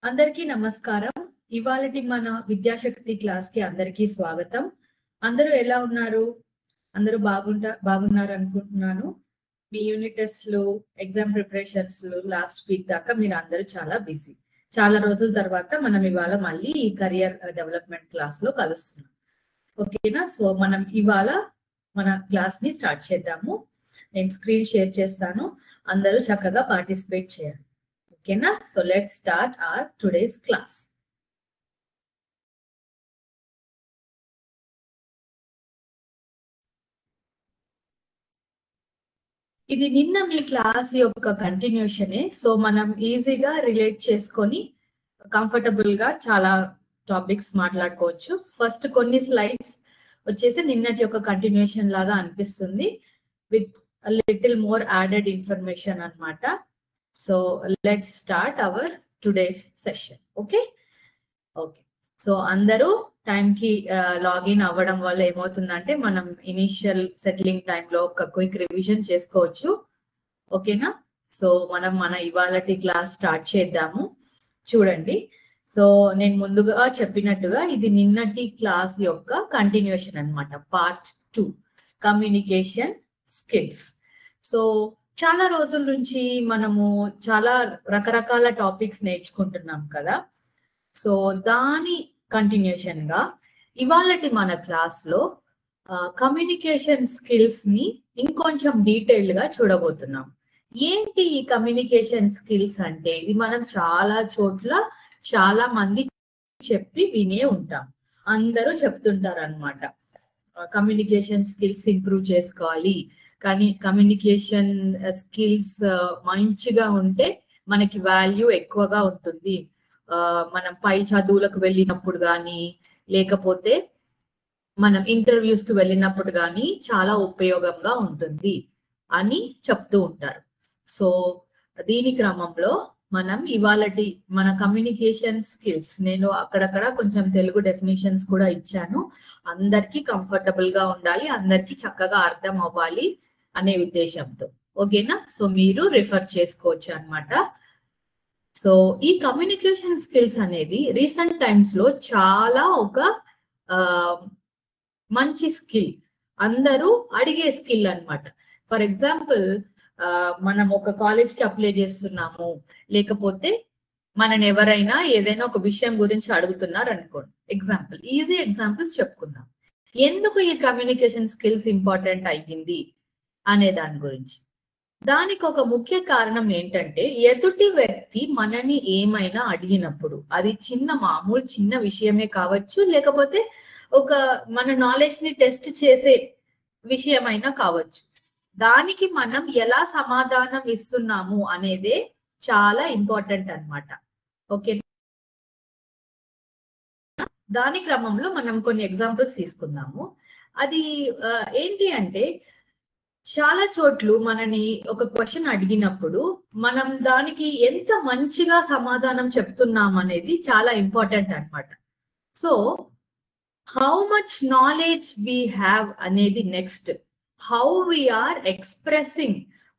అందరికీ నమస్కారం. ఇవాళటి మన విద్యాశక్తి క్లాస్ కి అందరికీ స్వాగతం. అందరూ ఎలా ఉన్నారు? అందరూ బాగున్నారు అనుకుంటున్నాను. మీ యూనిట్ టెస్ట్లు, ఎగ్జామ్ ప్రిపరేషన్స్ లాస్ట్ వీక్ దాకా మీరు అందరూ చాలా బిజీ. చాలా రోజుల తర్వాత మనం ఇవాళ మళ్ళీ ఈ కెరియర్ డెవలప్మెంట్ క్లాస్ లో కలుస్తున్నాం. ఓకేనా? సో మనం ఇవాళ మన క్లాస్ ని స్టార్ట్ చేద్దాము. నేను స్క్రీన్ షేర్ చేస్తాను, అందరూ చక్కగా పార్టిసిపేట్ చేయాలి. ఓకేనా? So let's start our today's class. ఇది నిన్న మీ క్లాస్ యొక్క కంటిన్యూషనే. సో మనం ఈజీగా రిలేట్ చేసుకొని కంఫర్టబుల్ గా చాలా టాపిక్స్ మాట్లాడుకోవచ్చు. ఫస్ట్ కొన్ని స్లైడ్స్ వచ్చేసి నిన్నటి యొక్క కంటిన్యూషన్ లాగా అనిపిస్తుంది, with little more added information అన్నమాట. So let's start our today's session. Okay. So అందరూ టైం కి లాగిన్ అవ్వడం వల్ల ఏమవుతుందంటే మనం ఇనిషియల్ సెటిలింగ్ టైంలో ఒక క్విక్ రివిజన్ చేసుకోవచ్చు. ఓకేనా? సో మనం మన ఇవాళటి క్లాస్ స్టార్ట్ చేద్దాము. చూడండి, సో నేను ముందుగా చెప్పినట్టుగా ఇది నిన్నటి క్లాస్ యొక్క కంటిన్యూషన్ అన్నమాట, పార్ట్ 2, కమ్యూనికేషన్ స్కిల్స్. సో చాలా రోజుల నుంచి మనము చాలా రకరకాల టాపిక్స్ నేర్చుకుంటున్నాం కదా. సో దాని కంటిన్యూషన్ గా ఇవాళటి మన క్లాస్ లో కమ్యూనికేషన్ స్కిల్స్ ని ఇంకొంచెం డీటెయిల్డ్ గా చూడబోతున్నాం. ఏంటి ఈ కమ్యూనికేషన్ స్కిల్స్ అంటే? ఇది మనం చాలా చోట్ల చాలా మంది చెప్పి వినే ఉంటాం, అందరూ చెప్తుంటారు అన్నమాట. కమ్యూనికేషన్ స్కిల్స్ ఇంప్రూవ్ చేసుకోవాలి, కానీ కమ్యూనికేషన్ స్కిల్స్ మంచిగా ఉంటే మనకి వాల్యూ ఎక్కువగా ఉంటుంది. మనం పై చదువులకు వెళ్ళినప్పుడు కానీ, లేకపోతే మనం ఇంటర్వ్యూస్ కి వెళ్ళినప్పుడు కానీ చాలా ఉపయోగంగా ఉంటుంది అని చెప్తూ ఉంటారు. సో దీని క్రమంలో మనం ఇవాళటి మన కమ్యూనికేషన్ స్కిల్స్, నేను అక్కడక్కడ కొంచెం తెలుగు డెఫినేషన్స్ కూడా ఇచ్చాను, అందరికీ కంఫర్టబుల్ గా ఉండాలి, అందరికీ చక్కగా అర్థం అవ్వాలి అనే ఉద్దేశంతో. ఓకేనా? సో మీరు రిఫర్ చేసుకోవచ్చు అన్నమాట. సో ఈ కమ్యూనికేషన్ స్కిల్స్ అనేది రీసెంట్ టైమ్స్ లో చాలా ఒక మంచి స్కిల్, అందరూ అడిగే స్కిల్ అన్నమాట. ఫర్ ఎగ్జాంపుల్, మనం ఒక కాలేజ్ కి అప్లై చేస్తున్నాము, లేకపోతే మనని ఎవరైనా ఏదైనా ఒక విషయం గురించి అడుగుతున్నారు అనుకోండి. ఎగ్జాంపుల్, ఈజీ ఎగ్జాంపుల్స్ చెప్పుకుందాం. ఎందుకు ఈ కమ్యూనికేషన్ స్కిల్స్ ఇంపార్టెంట్ అయ్యింది అనే దాని గురించి. దానికి ఒక ముఖ్య కారణం ఏంటంటే, ఎదుటి వ్యక్తి మనని ఏమైనా అడిగినప్పుడు, అది మామూలు చిన్న విషయమే కావచ్చు, లేకపోతే ఒక మన నాలెడ్జ్ ని టెస్ట్ చేసే విషయమైనా కావచ్చు, దానికి మనం ఎలా సమాధానం ఇస్తున్నాము అనేదే చాలా ఇంపార్టెంట్ అన్నమాట. ఓకే. దాని క్రమంలో మనం కొన్ని ఎగ్జాంపుల్స్ తీసుకుందాము. అది ఏంటి అంటే, చాలా చోట్ల మనని ఒక క్వశ్చన్ అడిగినప్పుడు మనం దానికి ఎంత మంచిగా సమాధానం చెప్తున్నాం అనేది చాలా ఇంపార్టెంట్ అన్నమాట. So how much knowledge we have అనేది next, how we are expressing,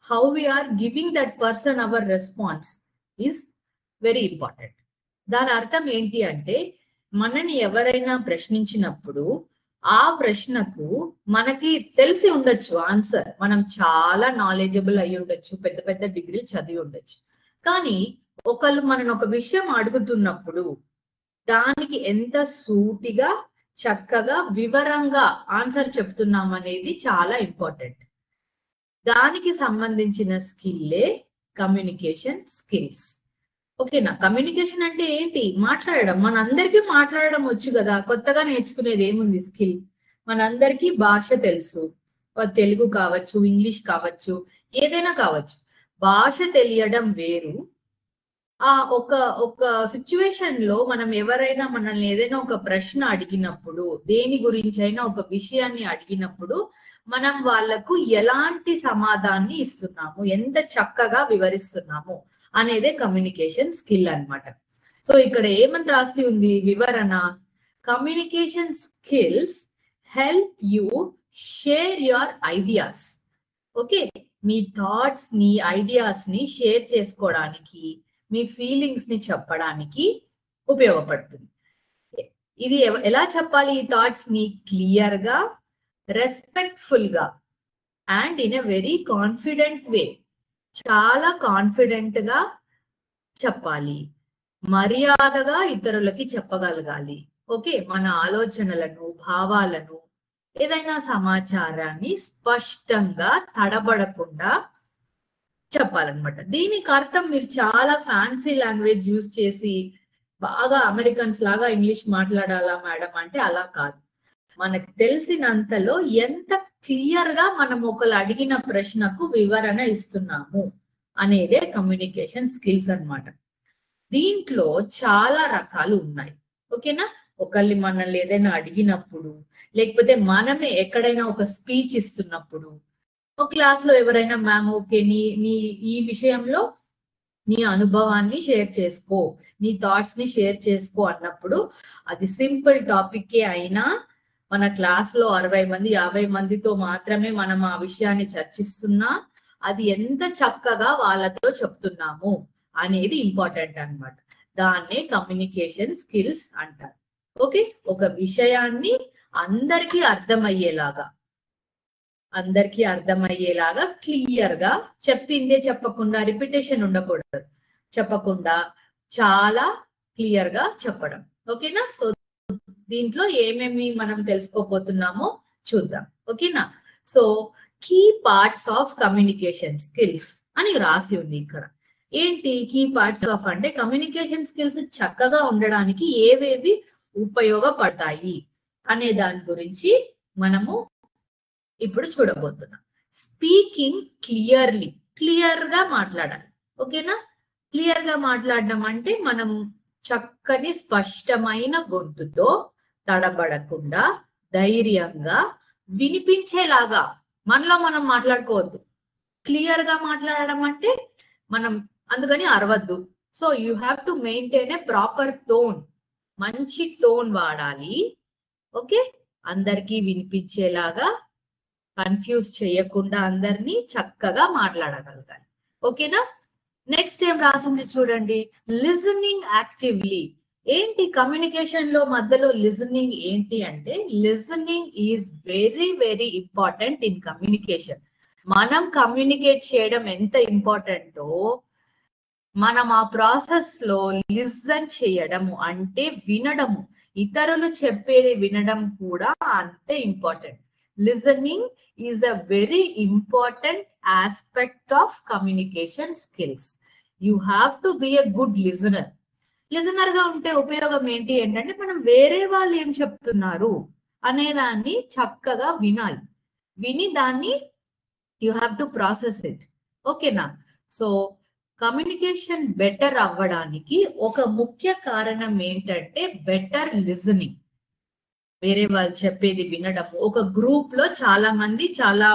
how we are giving that person our response is very important. దాని అర్థం ఏంటి అంటే, మనని ఎవరైనా ప్రశ్నించినప్పుడు ఆ ప్రశ్నకు మనకి తెలిసి ఉండొచ్చు ఆన్సర్, మనం చాలా నాలెడ్జబుల్ అయి ఉండొచ్చు, పెద్ద పెద్ద డిగ్రీలు చదివి ఉండొచ్చు, కానీ ఒకళ్ళు మనని ఒక విషయం అడుగుతున్నప్పుడు దానికి ఎంత సూటిగా, చక్కగా, వివరంగా ఆన్సర్ చెప్తున్నాం అనేది చాలా ఇంపార్టెంట్. దానికి సంబంధించిన స్కిల్లే కమ్యూనికేషన్ స్కిల్స్. ఓకేనా? కమ్యూనికేషన్ అంటే ఏంటి? మాట్లాడడం. మనందరికీ మాట్లాడడం వచ్చు కదా, కొత్తగా నేర్చుకునేది ఏముంది స్కిల్? మనందరికీ భాష తెలుసు, తెలుగు కావచ్చు, ఇంగ్లీష్ కావచ్చు, ఏదైనా కావచ్చు. భాష తెలియడం వేరు. ఒక సిచ్యువేషన్ లో మనం ఎవరైనా మనల్ని ఏదైనా ఒక ప్రశ్న అడిగినప్పుడు, దేని గురించి అయినా ఒక విషయాన్ని అడిగినప్పుడు మనం వాళ్లకు ఎలాంటి సమాధానాన్ని ఇస్తున్నాము, ఎంత చక్కగా వివరిస్తున్నాము అనేదే కమ్యూనికేషన్ స్కిల్ అన్నమాట. సో ఇక్కడ ఏమని రాసి ఉంది? వివరణ. Communication skills help you share your ideas. Okay, me thoughts ని ఐడియాస్ ని షేర్ చేసుకోవడానికి, మీ ఫీలింగ్స్ ని చెప్పడానికి ఉపయోగపడుతుంది. ఇది ఎలా చెప్పాలి? ఈ థాట్స్ ని క్లియర్ గా, రెస్పెక్ట్ఫుల్ గా and in a very confident way, చాలా కాన్ఫిడెంట్ గా చెప్పాలి, మర్యాదగా ఇతరులకి చెప్పగలగాలి. ఓకే, మన ఆలోచనలను, భావాలను, ఏదైనా సమాచారాన్ని స్పష్టంగా తడబడకుండా చెప్పాలన్నమాట. దీనికి అర్థం మీరు చాలా ఫ్యాన్సీ లాంగ్వేజ్ యూజ్ చేసి బాగా అమెరికన్స్ లాగా ఇంగ్లీష్ మాట్లాడాలా మేడం అంటే అలా కాదు. మనకు తెలిసినంతలో ఎంత క్లియర్ గా మనం ఒకరు అడిగిన ప్రశ్నకు వివరణ ఇస్తున్నాము అనేదే కమ్యూనికేషన్ స్కిల్స్ అన్నమాట. దీంట్లో చాలా రకాలు ఉన్నాయి. ఓకేనా, ఒకళ్ళు మనల్ని ఏదైనా అడిగినప్పుడు, లేకపోతే మనమే ఎక్కడైనా ఒక స్పీచ్ ఇస్తున్నప్పుడు, ఒక క్లాస్ లో ఎవరైనా మ్యామ్ ఓకే నీ ఈ విషయంలో నీ అనుభవాన్ని షేర్ చేసుకో, నీ థాట్స్ ని షేర్ చేసుకో అన్నప్పుడు, అది సింపుల్ టాపిక్ అయినా మన క్లాస్ లో 60 మంది 50 మందితో మాత్రమే మనం ఆ విషయాన్ని చర్చిస్తున్నా అది ఎంత చక్కగా వాళ్ళతో చెప్తున్నాము అనేది ఇంపార్టెంట్ అన్నమాట. దాన్నే కమ్యూనికేషన్ స్కిల్స్ అంటారు. ఓకే, ఒక విషయాన్ని అందరికీ అర్థమయ్యేలాగా క్లియర్ గా, చెప్పిందే చెప్పకుండా, రిపిటేషన్ ఉండకూడదు, చెప్పకుండా చాలా క్లియర్ గా చెప్పడం. ఓకేనా, సో దీంట్లో ఏమేమి మనం తెలుసుకోబోతున్నామో చూద్దాం. ఓకేనా, so key parts of communication skills అని రాసి ఉంది ఇక్కడ. ఏంటి కీ పార్ట్స్ ఆఫ్ అంటే, కమ్యూనికేషన్ స్కిల్స్ చక్కగా ఉండడానికి ఏవేవి ఉపయోగపడతాయి అనే దాని గురించి మనము ఇప్పుడు చూడబోతున్నాం. స్పీకింగ్ క్లియర్లీ, క్లియర్ గా మాట్లాడాలి. ఓకేనా, క్లియర్ గా మాట్లాడడం అంటే మనం చక్కని స్పష్టమైన గొంతుతో తడబడకుండా ధైర్యంగా వినిపించేలాగా మనలో మనం మాట్లాడుకోవద్దు. క్లియర్ గా మాట్లాడడం అంటే మనం అందుకని అరవద్దు. So you have to maintain a proper tone, మంచి టోన్ వాడాలి. ఓకే, అందరికీ వినిపించేలాగా, కన్ఫ్యూజ్ చేయకుండా అందరినీ చక్కగా మాట్లాడగలగాలి. ఓకేనా, నెక్స్ట్ ఏం రాసింది చూడండి, లిజనింగ్ యాక్టివ్లీ. ఏంటి కమ్యూనికేషన్ లో మధ్యలో లిజనింగ్ ఏంటి అంటే, listening is very very important in communication. మనం కమ్యూనికేట్ చేయడం ఎంత ఇంపార్టెంటో, మనం ఆ ప్రాసెస్ లో లిజన్ చేయడము అంటే వినడము, ఇతరులు చెప్పేది వినడం కూడా అంతే important. Listening is a very important aspect of communication skills. You have to B a good listener. Listener గా ఉంటే ఉపయోగం ఏంటి ఏంటంటే, మనం వేరే వాళ్ళు ఏం చెప్తున్నారు అనేదాన్ని చక్కగా వినాలి. విని దాన్ని you have to process it. ఓకేనా, సో కమ్యూనికేషన్ బెటర్ అవ్వడానికి ఒక ముఖ్య కారణం ఏంటంటే బెటర్ లిజనింగ్. వేరే వాళ్ళు చెప్పేది వినడం. ఒక గ్రూప్ లో చాలా మంది చాలా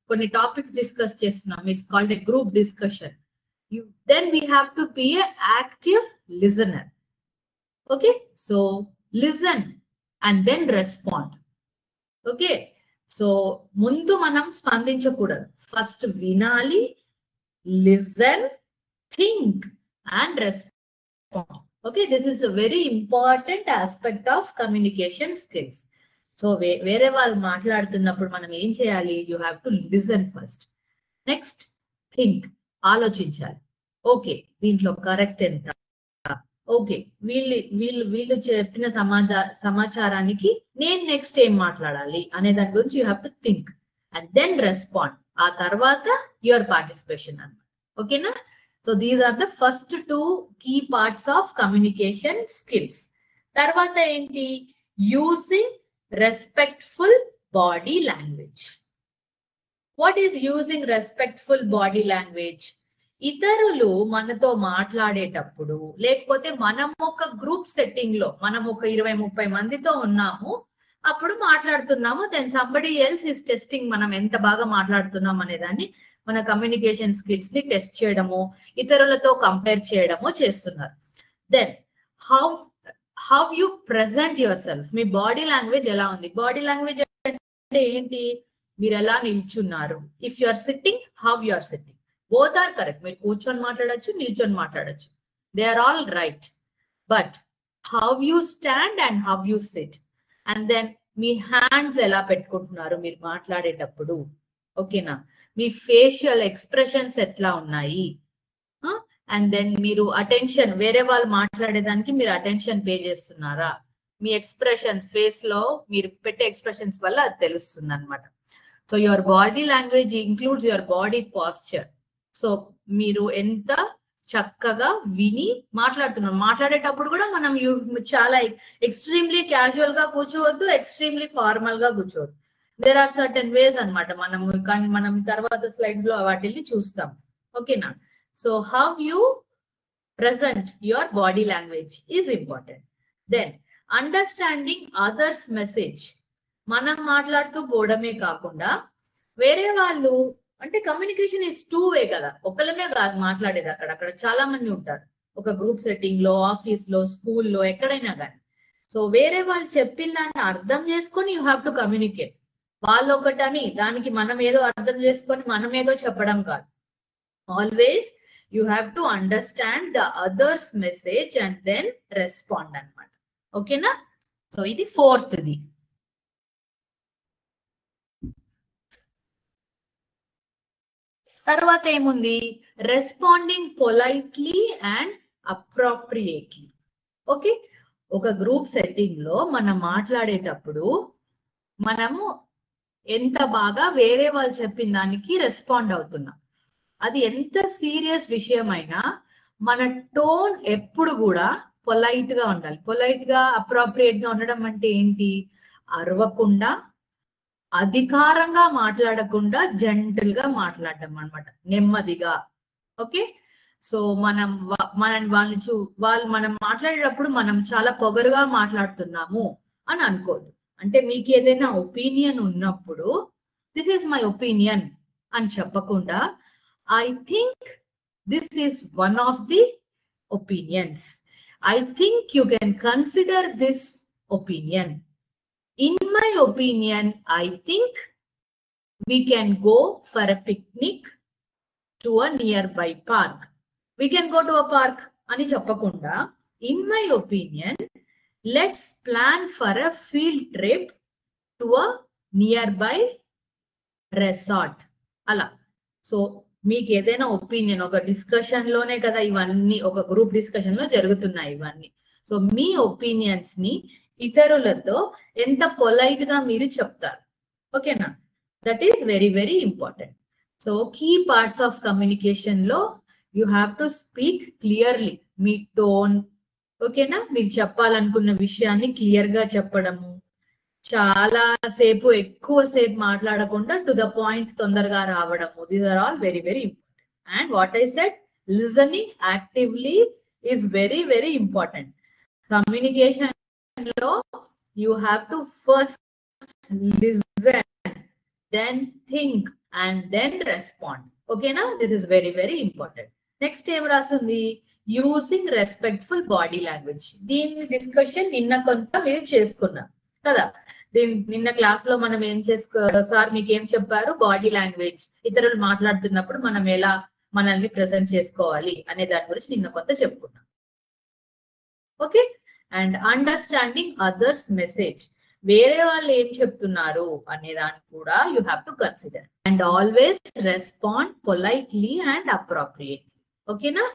కొన్ని టాపిక్స్ డిస్కస్ చేస్తున్నాం, it's called a group discussion. Then we have to be an active listener. Okay, so listen and then respond. Okay, so ముందు మనం స్పందించకూడదు, ఫస్ట్ వినాలి, listen, think and respond. Okay, this is a very important aspect of communication skills. So వేరే వాళ్ళు మాట్లాడుతున్నప్పుడు మనం ఏం చేయాలి? You have to listen first. Next think, ఆలోచించాలి. ఓకే, దీంట్లో కరెక్ట్ ఎంత, ఓకే వీళ్ళు చెప్పిన సమాచారానికి నేను నెక్స్ట్ ఏం మాట్లాడాలి అనే దాని గురించి you have to think and then respond. ఆ తర్వాత యువర్ పార్టిసిపేషన్ అన్నమాట. ఓకేనా, so these are the first 2 key parts of communication skills. తర్వాత ఏంటి? Using respectful body language. What is using respectful body language? ఇతరులు మనతో మాట్లాడేటప్పుడు, లేకపోతే మనం ఒక గ్రూప్ సెట్టింగ్ లో మనం ఒక 20-30 మందితో ఉన్నాము, అప్పుడు మాట్లాడుతున్నాము, then somebody else is testing మనం ఎంత బాగా మాట్లాడుతున్నాం అనేదాన్ని, మన కమ్యూనికేషన్ స్కిల్స్ ని టెస్ట్ చేయడము, ఇతరులతో కంపేర్ చేయడము చేస్తున్నారు. Then how you present yourself. మీ బాడీ లాంగ్వేజ్ ఎలా ఉంది? బాడీ లాంగ్వేజ్ అంటే ఏంటి? మీరు ఎలా నిల్చున్నారు. If you are sitting, how you are sitting. Both are correct. మీరు కూర్చొని మాట్లాడొచ్చు, నిల్చొని మాట్లాడొచ్చు. They are all right. But how you stand and how you sit, and then మీ హ్యాండ్స్ ఎలా పెట్టుకుంటున్నారు మీరు మాట్లాడేటప్పుడు, ఓకేనా, మీ ఫేషియల్ ఎక్స్ప్రెషన్స్ ఎట్లా ఉన్నాయి, అండ్ దెన్ మీరు అటెన్షన్, వేరే వాళ్ళు మాట్లాడేదానికి మీరు అటెన్షన్ పే చేస్తున్నారా, మీ ఎక్స్ప్రెషన్స్ ఫేస్ లో మీరు పెట్టే ఎక్స్ప్రెషన్స్ వల్ల అది తెలుస్తుంది అనమాట. So your body language includes your body posture. So మీరు ఎంత చక్కగా విని మాట్లాడుతున్నాం. మాట్లాడేటప్పుడు కూడా మనం చాలా ఎక్స్ట్రీమ్లీ క్యాజువల్ గా కూర్చోవద్దు, ఎక్స్ట్రీమ్లీ ఫార్మల్ గా కూర్చోవద్దు. దేర్ ఆర్ సర్టన్ వేస్ అనమాట. మనం తర్వాత స్లైడ్స్ లో వాటిని చూస్తాం, ఓకేనా. So how you present your body language is important. Then understanding others message. మనం మాట్లాడుతూ పోవడమే కాకుండా వేరే వాళ్ళు, అంటే కమ్యూనికేషన్ ఇస్ టూ వే కదా, ఒకళ్ళనే కాదు మాట్లాడేది. అక్కడ చాలా మంది ఉంటారు, ఒక గ్రూప్ సెట్టింగ్ లో, ఆఫీస్ లో, స్కూల్లో, ఎక్కడైనా కానీ. సో వేరే వాళ్ళు చెప్పిన దాన్ని అర్థం చేసుకొని యూ హ్యావ్ టు కమ్యూనికేట్. వాళ్ళు ఒకటని దానికి మనం ఏదో అర్థం చేసుకొని మనం ఏదో చెప్పడం కాదు. Always you have to understand the other's message and then respond anamata. Okay na? So idi fourth di. Tarvata emundi, responding politely and appropriately. Okay, oka group setting lo manam maatladetappudu manamu enta baga vere vallu cheppina daniki respond avutunnam. అది ఎంత serious విషయం అయినా మన tone ఎప్పుడు కూడా polite గా ఉండాలి. Polite గా, అప్రోప్రియేట్ గా ఉండడం అంటే ఏంటి? అరవకుండా, అధికారంగా మాట్లాడకుండా, జెంటిల్ గా మాట్లాడడం అనమాట, నెమ్మదిగా. ఓకే, సో వాళ్ళు మనం మాట్లాడేటప్పుడు మనం చాలా పొగరుగా మాట్లాడుతున్నాము అని అనుకోదు. అంటే మీకు ఏదైనా ఒపీనియన్ ఉన్నప్పుడు దిస్ ఈస్ మై ఒపీనియన్ అని చెప్పకుండా I think this is one of the opinions. I think you can consider this opinion. In my opinion, I think we can go for a picnic to a nearby park. We can go to a park ani cheppakunda, in my opinion, let's plan for a field trip to a nearby resort. Ala. So మీకు ఏదైనా opinion, ఒక discussion లోనే కదా ఇవన్నీ, ఒక group discussion లో జరుగుతున్నాయి ఇవన్నీ. సో మీ ఒపీనియన్స్ ని ఇతరులతో ఎంత పొలైట్ గా మీరు చెప్తారు, ఓకేనా, that is very very important. So key parts of communication లో you have to speak clearly. మీ టోన్, ఓకేనా, మీరు చెప్పాలనుకున్న విషయాన్ని క్లియర్ గా చెప్పడము, చాలా సేపు ఎక్కువసేపు మాట్లాడకుండా టు ద పాయింట్ తొందరగా రావడము. These are all very very important. And what I said, listening actively is very very important. Communication లో you have to first listen, then think and then respond. ఓకేనా, this is very very important. Next ఏం రాస్తుంది, using respectful body language. దీని discussion నిన్న కొంత మీరు చేసుకున్నాం కదా. నిన్న క్లాస్ లో మనం ఏం సార్ మీకు ఏం చెప్పారు, బాడీ లాంగ్వేజ్, ఇతరులు మాట్లాడుతున్నప్పుడు మనం ఎలా మనల్ని ప్రెజెంట్ చేసుకోవాలి అనే దాని గురించి నిన్న కొంత చెప్పుకున్నాం. Okay, and understanding others message, వేరే వాళ్ళు ఏం చెప్తున్నారు అనే దాన్ని కూడా you have to consider. And always respond politely and appropriately. ఓకేనా,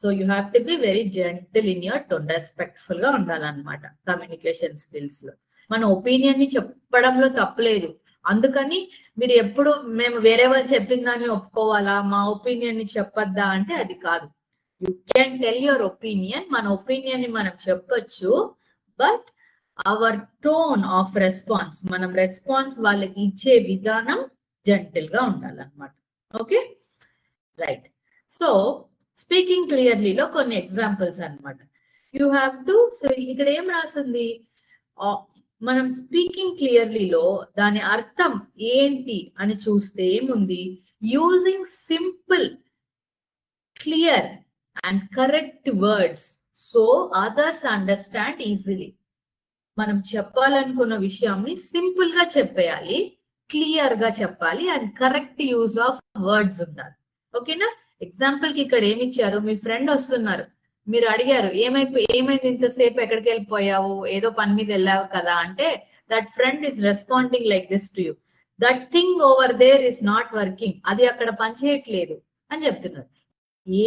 so you have to be very gentle in your tone, respectful గా ఉండాలన్నమాట కమ్యూనికేషన్ స్కిల్స్ లో. మన ఒపీనియన్ ని చెప్పడంలో తప్పలేదు, అందుకని మీరు ఎప్పుడు మేము వేరే వాళ్ళు చెప్పిన దాన్ని ఒప్పుకోవాలా, మా ఒపీనియన్ ని చెప్పొద్దా అంటే అది కాదు. You can tell your opinion, మన ఒపీనియన్ ని మనం చెప్పొచ్చు, but our tone of response, మనం రెస్పాన్స్ వాళ్ళకి ఇచ్చే విధానం జెంటిల్ గా ఉండాలన్నమాట. Okay, right. సో స్పీకింగ్ క్లియర్లీలో కొన్ని ఎగ్జాంపుల్స్ అన్నమాట. యూ హ్యావ్ టు, సో ఇక్కడ ఏం రాస్తుంది, మనం స్పీకింగ్ క్లియర్లీలో దాని అర్థం ఏంటి అని చూస్తే ఏముంది, using simple, clear and correct words so others understand easily. మనం చెప్పాలనుకున్న విషయాన్ని సింపుల్ గా చెప్పేయాలి, క్లియర్ గా చెప్పాలి and correct use of words ఉండాలి. ఓకేనా? ఎగ్జాంపుల్ కి ఇక్కడ ఏమి ఇచ్చారు, మీ ఫ్రెండ్ వస్తున్నారు, మీరు అడిగారు ఏమైంది ఇంతసేపు, ఎక్కడికి వెళ్ళిపోయావు, ఏదో పని మీద వెళ్ళావు కదా అంటే, that friend is responding like this to you, that thing over there is not working, అది అక్కడ పనిచేయట్లేదు అని చెప్తున్నారు.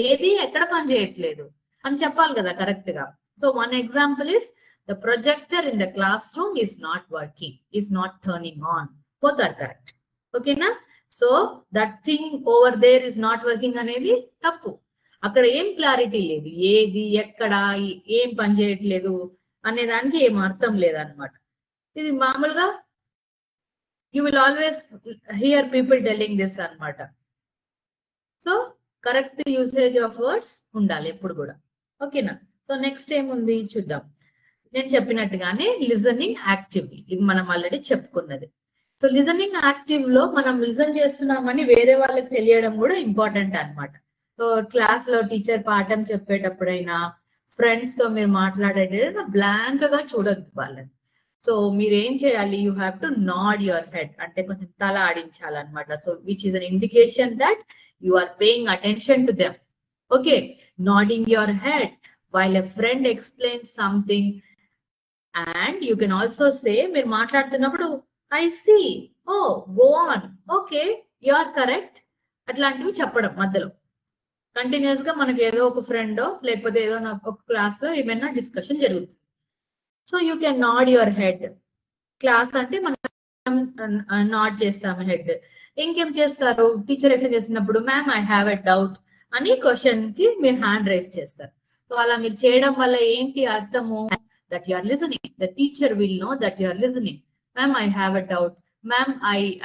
ఏది ఎక్కడ పనిచేయట్లేదు అని చెప్పాలి కదా కరెక్ట్ గా. So one example is the projector in the classroom is not working, is not turning on. Both are correct. ఓకేనా? So that thing over there is not working అనేది తప్పు. అక్కడ ఏం క్లారిటీ లేదు, ఏది ఎక్కడ ఏం పని చేయట్లేదు అనే దానికి ఏం అర్థం లేదన్నమాట. ఇది మామూలుగా you will always hear people telling this అన్నమాట. So correct usage of words ఉండాలి ఎప్పుడు కూడా. ఓకేనా? సో నెక్స్ట్ ఏముంది చూద్దాం. నేను చెప్పినట్టుగానే లిజనింగ్ యాక్టివ్లీ, ఇది మనం ఆల్రెడీ చెప్పుకున్నది. సో లిజనింగ్ యాక్టివ్ లో మనం లిజన్ చేస్తున్నామని వేరే వాళ్ళకి తెలియడం కూడా ఇంపార్టెంట్ అన్నమాట. సో క్లాస్ లో టీచర్ పాఠం చెప్పేటప్పుడైనా, ఫ్రెండ్స్ తో మీరు మాట్లాడేటప్పుడు బ్లాంక్ గా చూడొద్దు వాళ్ళని. సో మీరు ఏం చేయాలి, you have to nod your head, అంటే కొంచెం తల ఆడించాలన్నమాట. So which is an indication that you are paying attention to them. Okay, nodding your head while a friend explains something. And you can also say, మీరు మాట్లాడుతున్నప్పుడు I see, oh go on, okay you are correct, అట్లాంటివి చెప్పడం మధ్యలో. Continuous గా మనకి ఏదో ఒక ఫ్రెండో లేకపోతే ఏదో ఒక క్లాస్ లో ఏమైనా డిస్కషన్ జరుగుతుంది. So you can nod your head. Class అంటే మనం నాడ్ చేస్తాము హెడ్. ఇంకేం చేస్తారు, టీచర్ ఎక్స్ప్లెయిన్ చేసినప్పుడు ma'am I have a doubt అని క్వశ్చన్ కి మీరు హ్యాండ్ రైజ్ చేస్తారు. సో అలా మీరు చేయడం వల్ల ఏంటి అర్థము, that you are listening. The teacher will know that you are listening. Ma'am I have a doubt, ma'am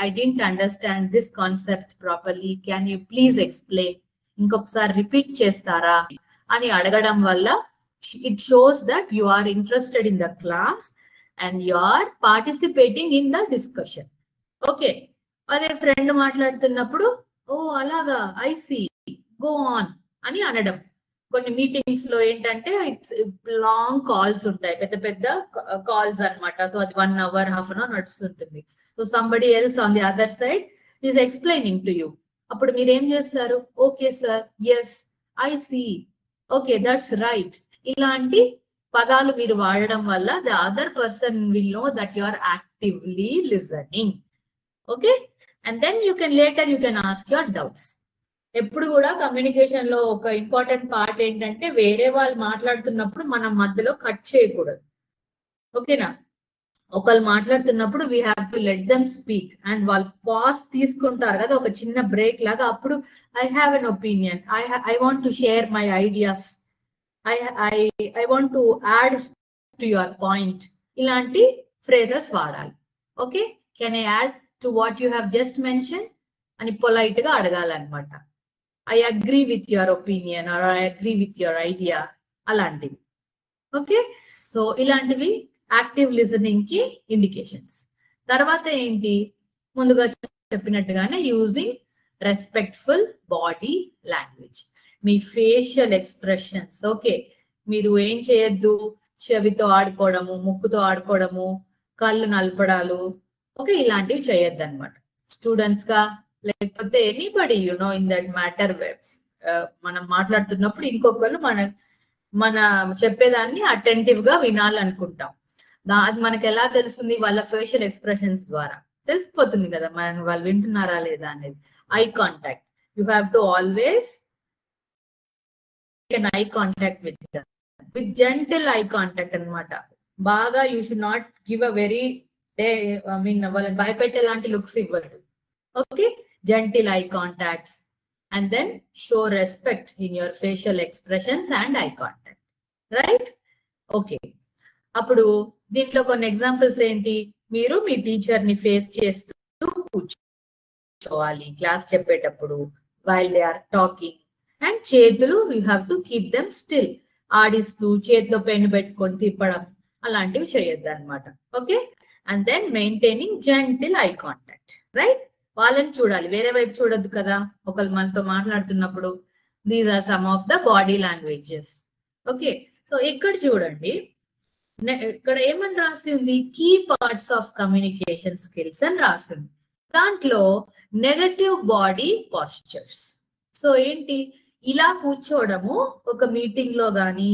I didn't understand this concept properly, can you please explain, ఇంకొకసారి repeat చేస్తారా అని అడగడం వల్ల it shows that you are interested in the class and you are participating in the discussion. Okay, అదే friend మాట్లాడుతున్నప్పుడు ఓ అలాగా I see, go on అని అనడం. కొన్ని మీటింగ్స్ లో ఏంటంటే ఇట్స్ లాంగ్ కాల్స్ ఉంటాయి, పెద్ద పెద్ద కాల్స్ అన్నమాట. సో అది 1 hour, half an hour నడుస్తుంటుంది. So somebody else on the other side is explaining to you. అప్పుడు మీరు ఏం చేస్తారు, okay sir, yes I see, okay that's right, ఇలాంటి పదాలు మీరు వాడడం వల్ల the other person will know that you are actively listening. Okay, and then you can ask your doubts. ఎప్పుడు కూడా కమ్యూనికేషన్ లో ఒక ఇంపార్టెంట్ పార్ట్ ఏంటంటే, వేరే వాళ్ళు మాట్లాడుతున్నప్పుడు మనం మధ్యలో కట్ చేయకూడదు. ఓకేనా? ఒకళ్ళు మాట్లాడుతున్నప్పుడు we have to let them speak, and వాళ్ళు పాస్ తీసుకుంటారు కదా ఒక చిన్న బ్రేక్ లాగా. అప్పుడు I have an opinion, I want to share my ideas, I want to add to your point, ఇలాంటి ఫ్రేజెస్ వాడాలి. Okay, can I add to what you have just mention అని పొలైట్ గా అడగాలన్నమాట. I agree with your opinion or I agree with your idea, అలాంటివి. Okay, so ఇలాంటివి active listening కి indications. తర్వాత ఏంటి, ముందుగా చెప్పినట్టుగానే యూజింగ్ రెస్పెక్ట్ఫుల్ బాడీ లాంగ్వేజ్, మీ ఫేషియల్ ఎక్స్ప్రెషన్స్. ఓకే, మీరు ఏం చేయొద్దు, చెవితో ఆడుకోవడము, ముక్కుతో ఆడుకోవడము, కళ్ళు నలపడాలు, ఓకే ఇలాంటివి చేయొద్దు అనమాట. స్టూడెంట్స్ గా లేకపోతే anybody you know in that matter, మనం మాట్లాడుతున్నప్పుడు ఇంకొకరు మన చెప్పేదాన్ని అటెంటివ్ గా వినాలనుకుంటాం. అది మనకి ఎలా తెలుస్తుంది, వాళ్ళ ఫేషియల్ ఎక్స్ప్రెషన్స్ ద్వారా తెలిసిపోతుంది కదా వాళ్ళు వింటున్నారా లేదా అనేది. Eye contact, you have to always an eye contact with them, with gentle eye contact అన్నమాట. బాగా you should not give a very వాళ్ళని భయపెట్టే లాంటి లుక్స్ ఇవ్వద్దు. Okay, gentle eye contacts and then show respect in your facial expressions and eye contact, right? Okay, అప్పుడు దీంట్లో కొన్ని examples ఏంటి, మీరు మీ టీచర్ ని ఫేస్ చేస్తూ కూర్చోవాలి క్లాస్ చెప్పేటప్పుడు, while they are talking. And చేతులు you have to keep them still, ఆడిస్తూ చేతిలో పెన్ను పెట్టుకొని తిప్పడం అలాంటివి చేయొద్దు అనమాట. Okay, and then maintaining gentle eye contact, right? వాళ్ళని చూడాలి, వేరే వైపు చూడొద్దు కదా ఒకళ్ళు మనతో మాట్లాడుతున్నప్పుడు. These are some of the body languages. Okay, so ఇక్కడ చూడండి, ఇక్కడ ఏమని రాసి ఉంది, key parts of communication skills అని రాసింది. దాంట్లో నెగటివ్ బాడీ పాస్చర్స్. సో ఏంటి, ఇలా కూర్చోవడము ఒక మీటింగ్ లో గానీ,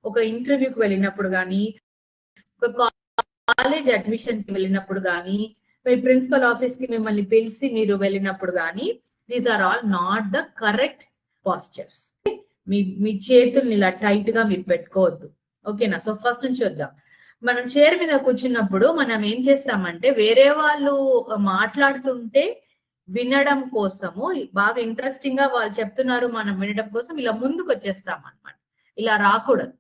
ఒక ఇంటర్వ్యూకి వెళ్ళినప్పుడు గానీ, ఒక కాలేజ్ అడ్మిషన్ కి వెళ్ళినప్పుడు గానీ, మీ ప్రిన్సిపల్ ఆఫీస్ కి మిమ్మల్ని పిలిచి మీరు వెళ్ళినప్పుడు గానీ, these are all not the correct postures. మీ చేతుల్ని ఇలా టైట్ గా మీరు పెట్టుకోవద్దు. ఓకేనా? సో ఫస్ట్ నుంచి వద్దాం. మనం చైర్ మీద కూర్చున్నప్పుడు మనం ఏం చేస్తామంటే, వేరే వాళ్ళు మాట్లాడుతుంటే వినడం కోసము, బాగా ఇంట్రెస్టింగ్ గా వాళ్ళు చెప్తున్నారు మనం వినడం కోసం ఇలా ముందుకు వచ్చేస్తాం అనమాట. ఇలా రాకూడదు.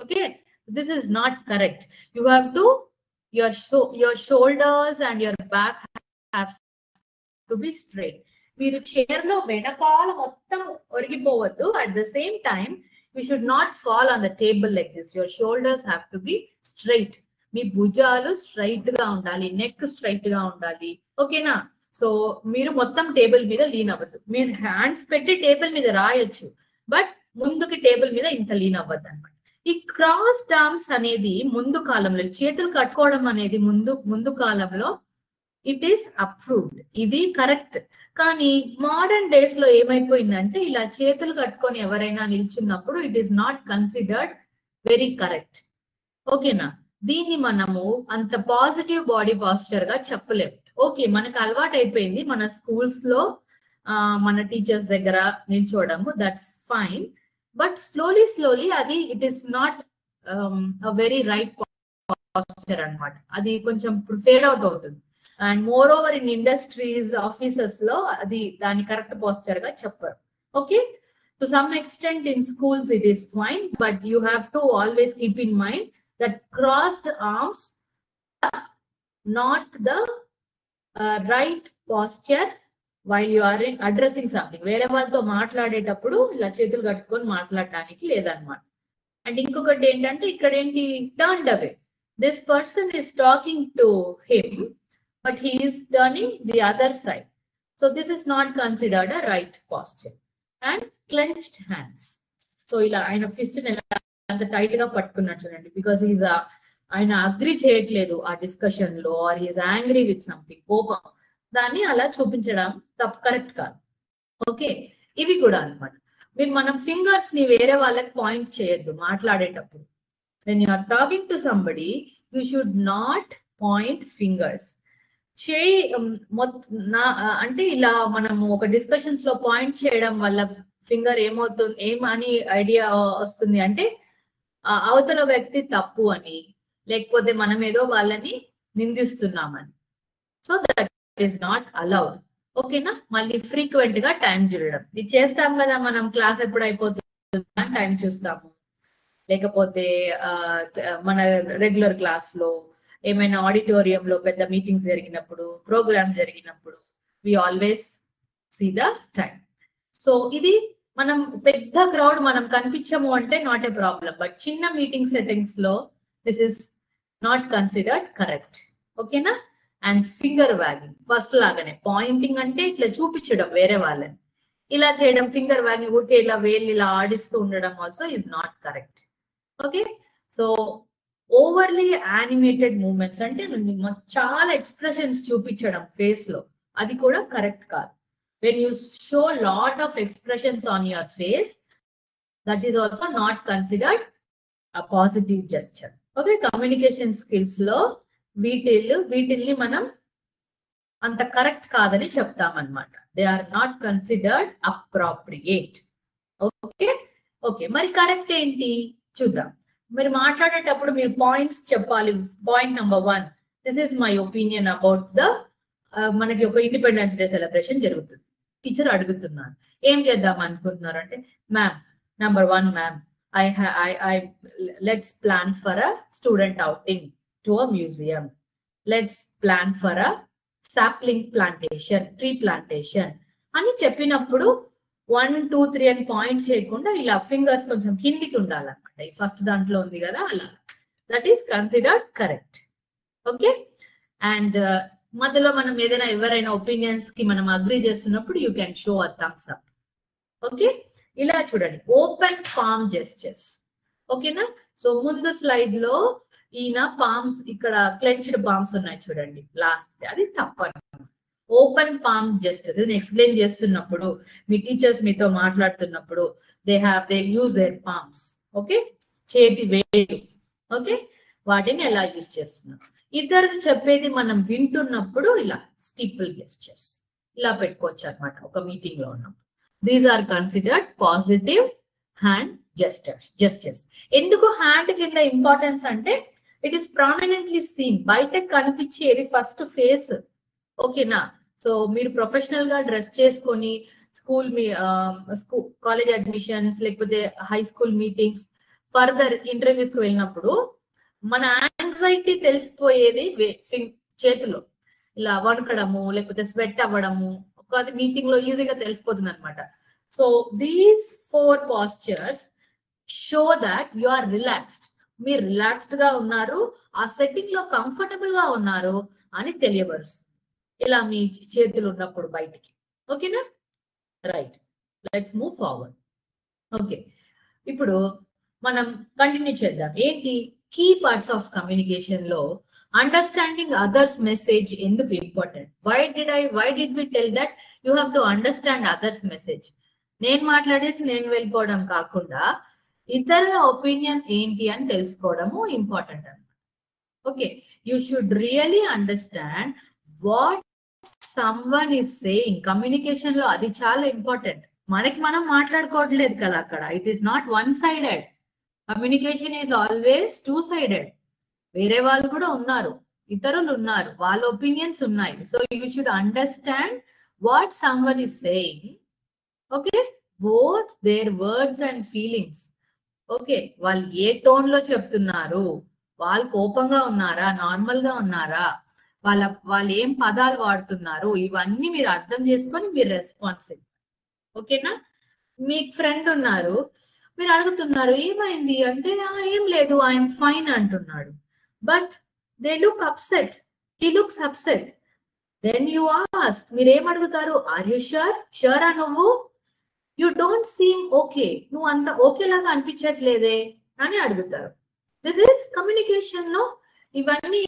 Okay, this is not correct. You have to your shoulders and your back have to be straight. మీరు చైర్ లో వెనకాల మొత్తం ఒరిగిపోవద్దు. At the same time you should not fall on the table like this. Your shoulders have to be straight. మీ భుజాలు straight గా ఉండాలి, neck straight గా ఉండాలి. ఓకేనా? సో మీరు మొత్తం టేబుల్ మీద లీన్ అవ్వద్దు. మీరు హ్యాండ్స్ పెట్టి టేబుల్ మీద రాయొచ్చు, బట్ ముందుకి టేబుల్ మీద ఇంత లీన్ అవ్వద్దు అనమాట. ఈ క్రాస్ ఆర్మ్స్ అనేది ముందు కాలంలో, చేతులు కట్టుకోవడం అనేది ముందు కాలంలో ఇట్ ఈస్ అప్రూవ్డ్, ఇది కరెక్ట్. కానీ మోడర్న్ డేస్ లో ఏమైపోయిందంటే, ఇలా చేతులు కట్టుకొని ఎవరైనా నిల్చున్నప్పుడు it is not considered very correct. ఓకేనా? దీన్ని మనము అంత పాజిటివ్ బాడీ పాస్చర్ గా చెప్పలేము. ఓకే, మనకు అలవాటు అయిపోయింది మన స్కూల్స్ లో మన టీచర్స్ దగ్గర నిల్చోవడము, దట్స్ ఫైన్. బట్ స్లోలీ అది it is not very right posture అన్నమాట. అది కొంచెం ఇప్పుడు ఫేడ్ అవుట్ అవుతుంది. And moreover in industries, offices లో అది దాని కరెక్ట్ పోస్చర్ గా చెప్పరు. Okay, to some extent in schools it is fine, but you have to always keep in mind that crossed arms not the right posture while you are in addressing something. వేరే వాళ్ళతో మాట్లాడేటప్పుడు ఇలా చేతులు కట్టుకొని మాట్లాడడానికి లేదనమాట. అండ్ ఇంకొకటి ఏంటంటే, ఇక్కడ ఏంటి, turned away. This person is talking to him, but he is turning the other side. So this is not considered a right posture. And clenched hands. So ila aina fist ni anta tight ga pattukunnattu chudandi, because he is aina agree cheyatledu aa discussion lo, or he is angry with something, kopam danni ala chupinchadam tap correct kaadu. Okay, ivi kuda annamata. మీరు మనం fingers ని వేరే వాళ్ళకి point చేయొద్దు మాట్లాడేటప్పుడు. when you are talking to somebody, you should not point fingers. అంటే ఇలా మనము ఒక డిస్కషన్స్ లో పాయింట్ చేయడం వల్ల ఫింగర్ ఏమవుతుంది, ఏమని ఐడియా వస్తుంది అంటే, అవతల వ్యక్తి తప్పు అని, లేకపోతే మనం ఏదో వాళ్ళని నిందిస్తున్నామని. So that is not allowed. ఓకేనా? మళ్ళీ ఫ్రీక్వెంట్ గా టైం చూడడం, ఇది చేస్తాం కదా మనం. క్లాస్ ఎప్పుడు అయిపోతుంది టైం చూస్తాము, లేకపోతే మన రెగ్యులర్ క్లాస్ లో, ఏమైనా ఆడిటోరియంలో పెద్ద మీటింగ్స్ జరిగినప్పుడు, ప్రోగ్రామ్స్ జరిగినప్పుడు, we always see the time. So ఇది మనం పెద్ద క్రౌడ్ మనం కనిపించము అంటే నాట్ ఏ ప్రాబ్లం, బట్ చిన్న మీటింగ్ సెట్టింగ్స్ లో this is not considered correct. ఓకేనా? అండ్ ఫింగర్ వ్యాగింగ్ ఫస్ట్ లాగానే, పాయింటింగ్ అంటే ఇట్లా చూపించడం వేరే వాళ్ళని, ఇలా చేయడం, ఫింగర్ వ్యాగింగ్ ఊరికే ఇలా వేళ్ళు ఇలా ఆడిస్తూ ఉండడం also is not correct. Okay, so overly animated movements అంటే చాలా ఎక్స్ప్రెషన్స్ చూపించడం ఫేస్ లో, అది కూడా కరెక్ట్ కాదు. When you show lot of expressions on your face, that is also not considered a positive gesture. Okay, communication skills లో వీటిల్ని మనం అంత కరెక్ట్ కాదని చెప్తామన్నమాట. They are not considered appropriate. Okay, మరి కరెక్ట్ ఏంటి చూద్దాం. మీరు మాట్లాడేటప్పుడు మీరు పాయింట్స్ చెప్పాలి. Point number 1, this is my opinion about the, మనకి ఒక ఇండిపెండెన్స్ డే సెలబ్రేషన్ జరుగుతుంది. టీచర్ అడుగుతున్నారు ఏం చేద్దాం అనుకుంటున్నారు అంటే, ma'am number 1 ma'am, I let's plan for a student outing to a museum. Let's plan for a sapling plantation, tree plantation అని చెప్పినప్పుడు 1, 2, 3 అని పాయింట్ చేయకుండా ఇలా ఫింగర్స్ కొంచెం కిందికి ఉండాలన్నమాట. ఈ ఫస్ట్ దాంట్లో ఉంది కదా అలా, that is considered correct. Okay, and మధ్యలో మనం ఏదైనా ఎవరైనా ఒపీనియన్స్ కి మనం అగ్రీ చేస్తున్నప్పుడు you can show a thumbs up. Okay, ఇలా చూడండి, ఓపెన్ పామ్ జెస్చర్స్. ఓకేనా? సో ముందు స్లైడ్ లో ఈయన పామ్స్, ఇక్కడ క్లెంచ్డ్ పామ్స్ ఉన్నాయి చూడండి లాస్ట్, అది తప్ప. Open palm gestures. ఇది ఎక్స్ప్లెయిన్ చేస్తున్నప్పుడు, మీ టీచర్స్ మీతో మాట్లాడుతున్నప్పుడు they use their palms. Okay, చేతి వేలు. ఓకే, వాటిని ఎలా యూజ్ చేస్తున్నాం. ఇద్దరు చెప్పేది మనం వింటున్నప్పుడు ఇలా స్టిపుల్ గెస్టర్స్ ఇలా పెట్టుకోవచ్చు అనమాట ఒక మీటింగ్ లో ఉన్నప్పుడు. These are considered positive hand gestures. ఎందుకు హ్యాండ్ కింద ఇంపార్టెన్స్ అంటే ఇట్ ఈస్ ప్రామినెంట్లీ సీన్, బయటకు కనిపించేది ఫస్ట్ ఫేస్. ఓకేనా, సో మీరు ప్రొఫెషనల్ గా డ్రెస్ చేసుకొని కాలేజ్ అడ్మిషన్స్ లేకపోతే high school meetings further interviews కి వెళ్ళినప్పుడు మన యాంగ్జైటీ తెలిసిపోయేది చేతిలో ఇలా వణకడము లేకపోతే స్వెట్ అవ్వడము ఒక మీటింగ్ లో ఈజీగా తెలిసిపోతుంది అనమాట. So these 4 postures show that you are relaxed. మీరు రిలాక్స్డ్ గా ఉన్నారు, ఆ సెట్టింగ్ లో కంఫర్టబుల్ గా ఉన్నారు అని తెలియబరుస్తుంది ఇలా మీ చేతులు ఉన్నప్పుడు బయటికి. ఓకేనా, right, let's move forward. Okay, ఇప్పుడు మనం కంటిన్యూ చేద్దాం. ఏంటి కీ పార్ట్స్ ఆఫ్ కమ్యూనికేషన్ లో అండర్స్టాండింగ్ అదర్స్ మెసేజ్ ఎందుకు important? Why did we tell that you have to understand others message? నేను మాట్లాడేసి నేను వెళ్ళిపోవడం కాకుండా ఇతరుల ఒపీనియన్ ఏంటి అని తెలుసుకోవడము ఇంపార్టెంట్ అన్నమాట. Okay, you should really understand what someone is saying. Communication లో అది చాలా ఇంపార్టెంట్. మనకి మనం మాట్లాడుకోవట్లేదు కదా అక్కడ. It is not one sided. Communication is always 2-sided. వేరే వాళ్ళు కూడా ఉన్నారు, ఇతరులు ఉన్నారు, వాళ్ళ ఒపీనియన్స్ ఉన్నాయి. So you should understand what someone is saying. Okay, both their words and feelings. Okay, వాళ్ళు ఏ టోన్ లో చెప్తున్నారు, వాళ్ళు కోపంగా ఉన్నారా, నార్మల్ గా ఉన్నారా, వాళ్ళు ఏం పదాలు వాడుతున్నారు, ఇవన్నీ మీరు అర్థం చేసుకొని మీరు రెస్పాన్సిబుల్. ఓకేనా, మీకు ఫ్రెండ్ ఉన్నారు, మీరు అడుగుతున్నారు ఏమైంది అంటే ఏం లేదు ఐఎమ్ ఫైన్ అంటున్నాడు. But they look upset, he looks upset. Then you ask, మీరు ఏం అడుగుతారు? ఆర్ యు షూరా నువ్వు? యు డోంట్ సీమ్ ఓకే, నువ్వు అంత ఓకే లాగా అనిపించట్లేదే అని అడుగుతారు. దిస్ ఈస్ కమ్యూనికేషన్ లో ఇవన్నీ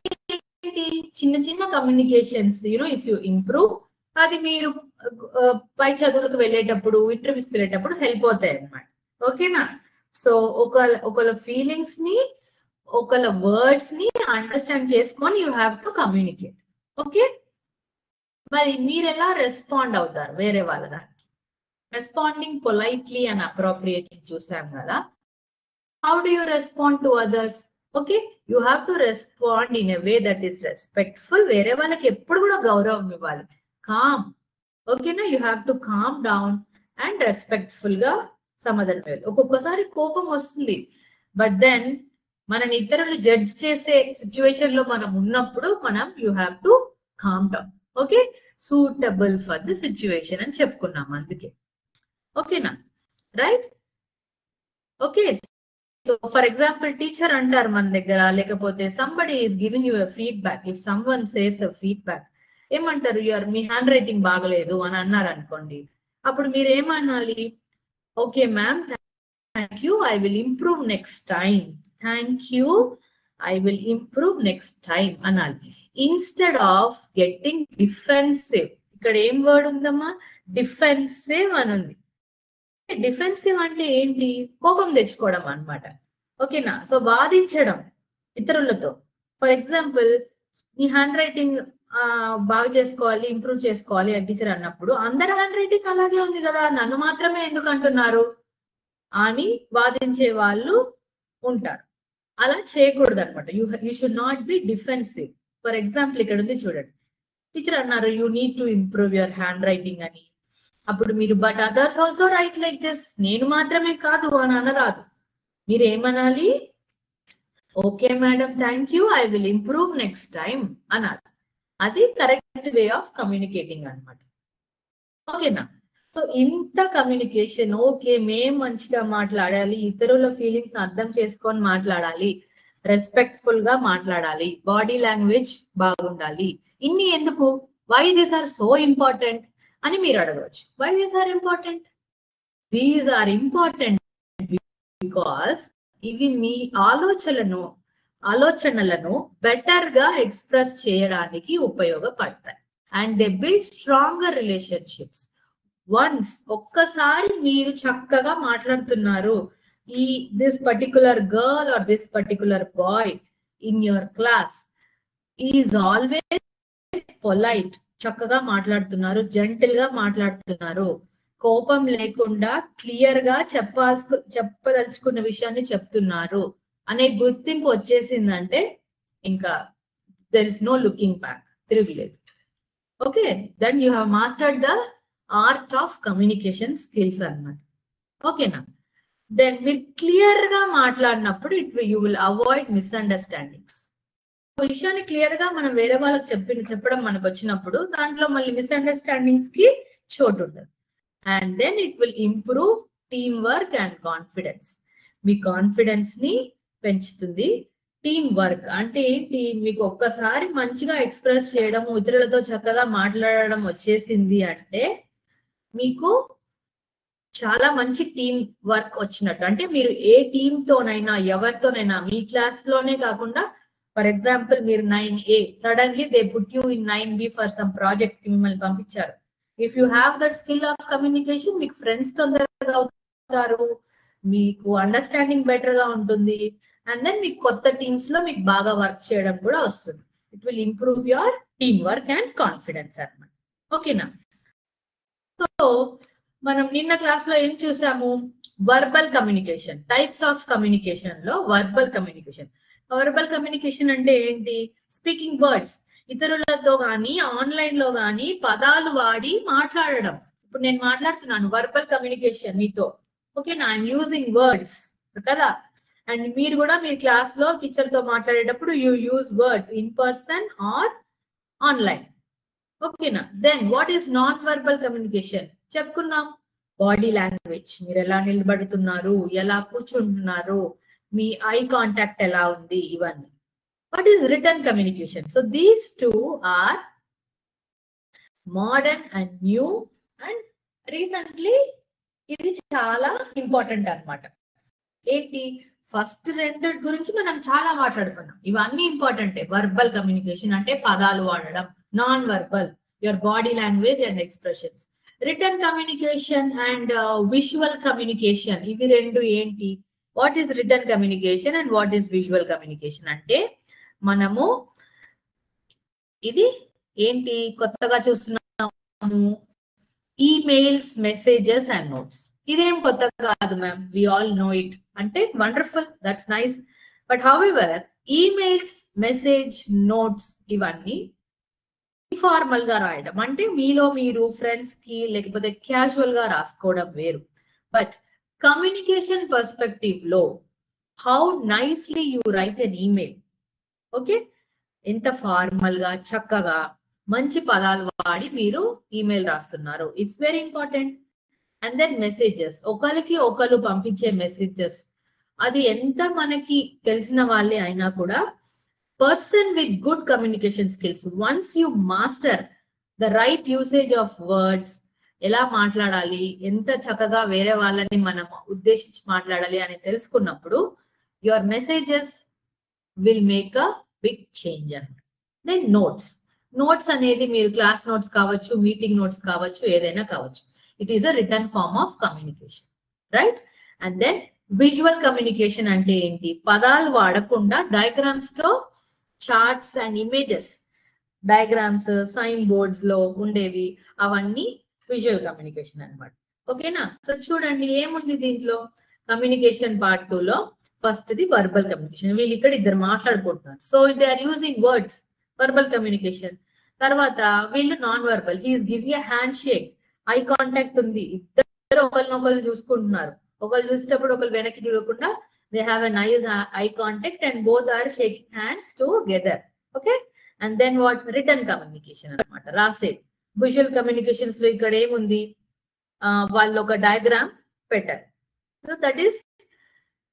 చిన్న చిన్న కమ్యూనికేషన్స్. ఇఫ్ యు ఇంప్రూవ్, అది మీరు పై చదువులకు వెళ్ళేటప్పుడు ఇంటర్వ్యూస్కి వెళ్ళేటప్పుడు హెల్ప్ అవుతాయి అన్నమాట. ఓకేనా, సో ఒకళ్ళ ఫీలింగ్స్ ని ఒకళ్ళ వర్డ్స్ ని అండర్స్టాండ్ చేసుకొని you have to communicate. Okay, మరి మీరు ఎలా రెస్పాండ్ అవుతారు వేరే వాళ్ళ దానికి? రెస్పాండింగ్ పొలైట్లీ అండ్ అప్రోప్రియేట్లీ చూసాం కదా. How do you respond to others? Okay, you have to respond in a way that is respectful. వేరే వాళ్ళకి ఎప్పుడు కూడా గౌరవం ఇవ్వాలి. కామ్, ఓకేనా, you have to calm down and respectful గా సమాధానం ఇవ్వాలి. ఒక్కొక్కసారి కోపం వస్తుంది, బట్ దెన్ మనని ఇతరులు జడ్జ్ చేసే సిచ్యువేషన్ లో మనం ఉన్నప్పుడు you have to calm down. Okay, suitable for the situation అని చెప్పుకున్నాం అందుకే. ఓకేనా, right. Okay, so for example teacher అంటారు మన దగ్గర, లేకపోతే somebody is giving you feedback. If someone says feedback, ఏమంటారు? మీ హ్యాండ్ రైటింగ్ బాగలేదు అని అన్నారు అనుకోండి, అప్పుడు మీరు ఏమనాలి? Okay ma'am, thank you, I will improve next time. Thank you, I will improve next time అనాలి. Instead of getting defensive. ఇక్కడ ఏం వర్డ్ ఉందమ్మా? డిఫెన్సివ్ అని ఉంది. డిఫెన్సివ్ అంటే ఏంటి? కోపం తెచ్చుకోవడం అన్నమాట. ఓకేనా, సో వాదించడం ఇతరులతో. ఫర్ ఎగ్జాంపుల్, నీ హ్యాండ్ రైటింగ్ బాగా చేసుకోవాలి, ఇంప్రూవ్ చేసుకోవాలి అని టీచర్ అన్నప్పుడు, అందరి హ్యాండ్ రైటింగ్ అలాగే ఉంది కదా, నన్ను మాత్రమే ఎందుకు అంటున్నారు అని వాదించే వాళ్ళు ఉంటారు. అలా చేయకూడదు అనమాట. You should not be defensive. For example ఇక్కడ ఉంది చూడండి, టీచర్ అన్నారు you need to improve your hand writing అని. అప్పుడు మీరు but others also right like this, నేను మాత్రమే కాదు అని అనరాదు. మీరు ఏమనాలి? Okay madam, thank you, I will improve next time అనాలి. అది కరెక్ట్ వే ఆఫ్ కమ్యూనికేటింగ్ అనమాట. ఓకేనా, సో ఇంత కమ్యూనికేషన్. ఓకే, మేము మంచిగా మాట్లాడాలి, ఇతరుల ఫీలింగ్స్ అర్థం చేసుకొని మాట్లాడాలి, రెస్పెక్ట్ఫుల్ గా మాట్లాడాలి, బాడీ లాంగ్వేజ్ బాగుండాలి. ఇన్ని ఎందుకు? Why these are so important అని మీరు అడగవచ్చు. Why these are important? These are important because ఇవి మీ ఆలోచనలను బెటర్ గా ఎక్స్ప్రెస్ చేయడానికి ఉపయోగపడతాయి. and they build stronger relationships. Once ఒక్కసారి మీరు చక్కగా మాట్లాడుతున్నారు, this particular girl or this particular boy in your class is always polite, చక్కగా మాట్లాడుతున్నారు, జెంటిల్ గా మాట్లాడుతున్నారు, కోపం లేకుండా క్లియర్ గా చెప్పదలుచుకున్న విషయాన్ని చెప్తున్నారు అనే గుర్తింపు వచ్చేసిందంటే ఇంకా there is no looking back, తిరుగులేదు. Okay, then you have mastered the art of communication skills అన్నమాట. ఓకేనా? దెన్ మీరు క్లియర్ గా మాట్లాడినప్పుడు you will avoid misunderstandings. విషయాన్ని క్లియర్ గా మనం వేరే వాళ్ళకి చెప్పడం మనకు వచ్చినప్పుడు దాంట్లో మళ్ళీ మిస్అండర్స్టాండింగ్స్ కి చోటు ఉండదు. And then it will improve team work and confidence. మీ కాన్ఫిడెన్స్ ని పెంచుతుంది. టీమ్ వర్క్ అంటే ఏంటి? మీకు ఒక్కసారి మంచిగా ఎక్స్ప్రెస్ చేయడం, ఇతరులతో చక్కగా మాట్లాడడం వచ్చేసింది అంటే మీకు చాలా మంచి టీమ్ వర్క్ వచ్చినట్టు. అంటే మీరు ఏ టీమ్ తోనైనా ఎవరితోనైనా మీ క్లాస్ లోనే కాకుండా, ఫర్ ఎగ్జాంపుల్ మీరు 9A, suddenly they put you in 9B for some project మిమ్మల్ని పంపించారు. If you have that skill of communication, మీకు ఫ్రెండ్స్ తొందరగా అవుతారు, మీకు అండర్స్టాండింగ్ బెటర్ గా ఉంటుంది, అండ్ దెన్ మీకు కొత్త టీమ్స్ లో మీకు బాగా వర్క్ చేయడం కూడా వస్తుంది. It will improve your team work and confidence అన్నమాట. ఓకేనా? సో మనం నిన్న క్లాస్ లో ఏం చూసాము? Verbal communication, types of communication లో వర్బల్ కమ్యూనికేషన్. వర్బల్ కమ్యూనికేషన్ అంటే ఏంటి? స్పీకింగ్ వర్డ్స్, ఇతరులతో కానీ ఆన్లైన్ లో కానీ పదాలు వాడి మాట్లాడడం. ఇప్పుడు నేను మాట్లాడుతున్నాను, వర్బల్ కమ్యూనికేషన్ మీతో. ఓకేనా? ఐఎమ్ యూజింగ్ వర్డ్స్ కదా. అండ్ మీరు కూడా మీ క్లాస్ లో టీచర్ తో మాట్లాడేటప్పుడు you use words in person or online. ఓకేనా? Then what is non verbal communication? చెప్పుకున్నాం. బాడీ లాంగ్వేజ్, మీరు ఎలా నిలబడుతున్నారు, ఎలా కూర్చుంటున్నారు, మీ ఐ కాంటాక్ట్ ఎలా ఉంది, ఇవన్నీ. What is written communication? So these two are modern and new, and recently ఇది చాలా ఇంపార్టెంట్ అన్నమాట. ఏంటి? ఫస్ట్ రెండు గురించి మనం చాలా మాట్లాడుకున్నాం, ఇవన్నీ ఇంపార్టెంటే. వర్బల్ కమ్యూనికేషన్ అంటే పదాలు వాడడం, non verbal your body language and expressions. Return communication and visual communication, ఇవి రెండు ఏంటి? What is written communication and what is visual communication అంటే, మనము ఇది ఏంటి కొత్తగా చూస్తున్నాము, ఈమెయిల్స్, మెసేజెస్ అండ్ నోట్స్. ఇదేం కొత్త కాదు ma'am, we all know it. అంటే wonderful, that's nice. But however emails, message, notes ఇవన్నీ ఇన్ఫార్మల్ గా రాయడం, అంటే మీలో మీరు ఫ్రెండ్స్ కి లేకపోతే క్యాజువల్ గా రాసుకోవడం వేరు. బట్ కమ్యూనికేషన్ పర్స్పెక్టివ్ లో how nicely you write an email. Okay, ఎంత ఫార్మల్ గా చక్కగా మంచి పదాలు వాడి మీరు ఈమెయిల్ రాస్తున్నారు, it's very important. And then messages, ఒకరికి ఒకరు పంపించే మెసేజెస్, అది ఎంత మనకి తెలిసిన వాళ్ళే అయినా కూడా person with good communication skills, once you master the right usage of words, ఎలా మాట్లాడాలి, ఎంత చక్కగా వేరే వాళ్ళని మనం ఉద్దేశించి మాట్లాడాలి అని తెలుసుకున్నప్పుడు your messages will make a big change అన్నమాట. దెన్ నోట్స్, నోట్స్ అనేది మీరు క్లాస్ నోట్స్ కావచ్చు, మీటింగ్ నోట్స్ కావచ్చు, ఏదైనా కావచ్చు. It is a written form of communication, right? And then visual communication అంటే ఏంటి? పదాలు వాడకుండా డయాగ్రామ్స్ తో charts and images, diagrams sign boards లో ఉండేవి, అవన్నీ విజువల్ కమ్యూనికేషన్ అన్నమాట. ఓకేనా? సో చూడండి ఏముంది దీంట్లో. కమ్యూనికేషన్ పార్ట్ 2 లో ఫస్ట్ ది వర్బల్ కమ్యూనికేషన్. వీళ్ళు ఇక్కడ ఇద్దరు మాట్లాడుకుంటున్నారు, so they are using words, verbal communication. తర్వాత వీళ్ళు non verbal, he is giving a hand shake, eye contact ఉంది, ఇద్దరు ఒకరినొకరు చూసుకుంటున్నారు, ఒకరు చూసేటప్పుడు ఒకరు వెనక్కి చూడకుండా they have a nice eye contact and both are shaking hands together. Okay, and then what? Written communication అన్నమాట, రాసేది. విజువల్ కమ్యూనికేషన్స్ లో ఇక్కడ ఏముంది? వాళ్ళు ఒక డయాగ్రామ్ పెట్టారు, so that is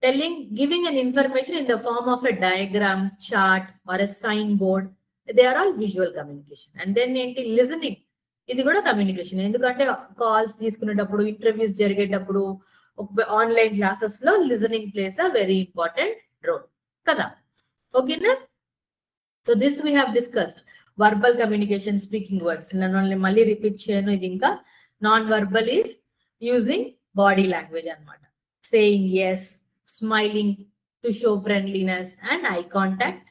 telling, giving an information in the form of a diagram, chart or a sign board. They are all visual communication. And then ఏంటి? Listening, ఇది కూడా కమ్యూనికేషన్. ఎందుకంటే కాల్స్ తీసుకునేటప్పుడు, ఇంటర్వ్యూస్ జరిగేటప్పుడు, ఆన్లైన్ క్లాసెస్ లో listening plays a very important role కదా. ఓకేనా? So this we have discussed. Verbal communication speaking words, నేను మళ్ళీ రిపీట్ చేయను, ఇది ఇంకా non verbal is using body language అన్నమాట. Saying yes, smiling to show friendliness and eye contact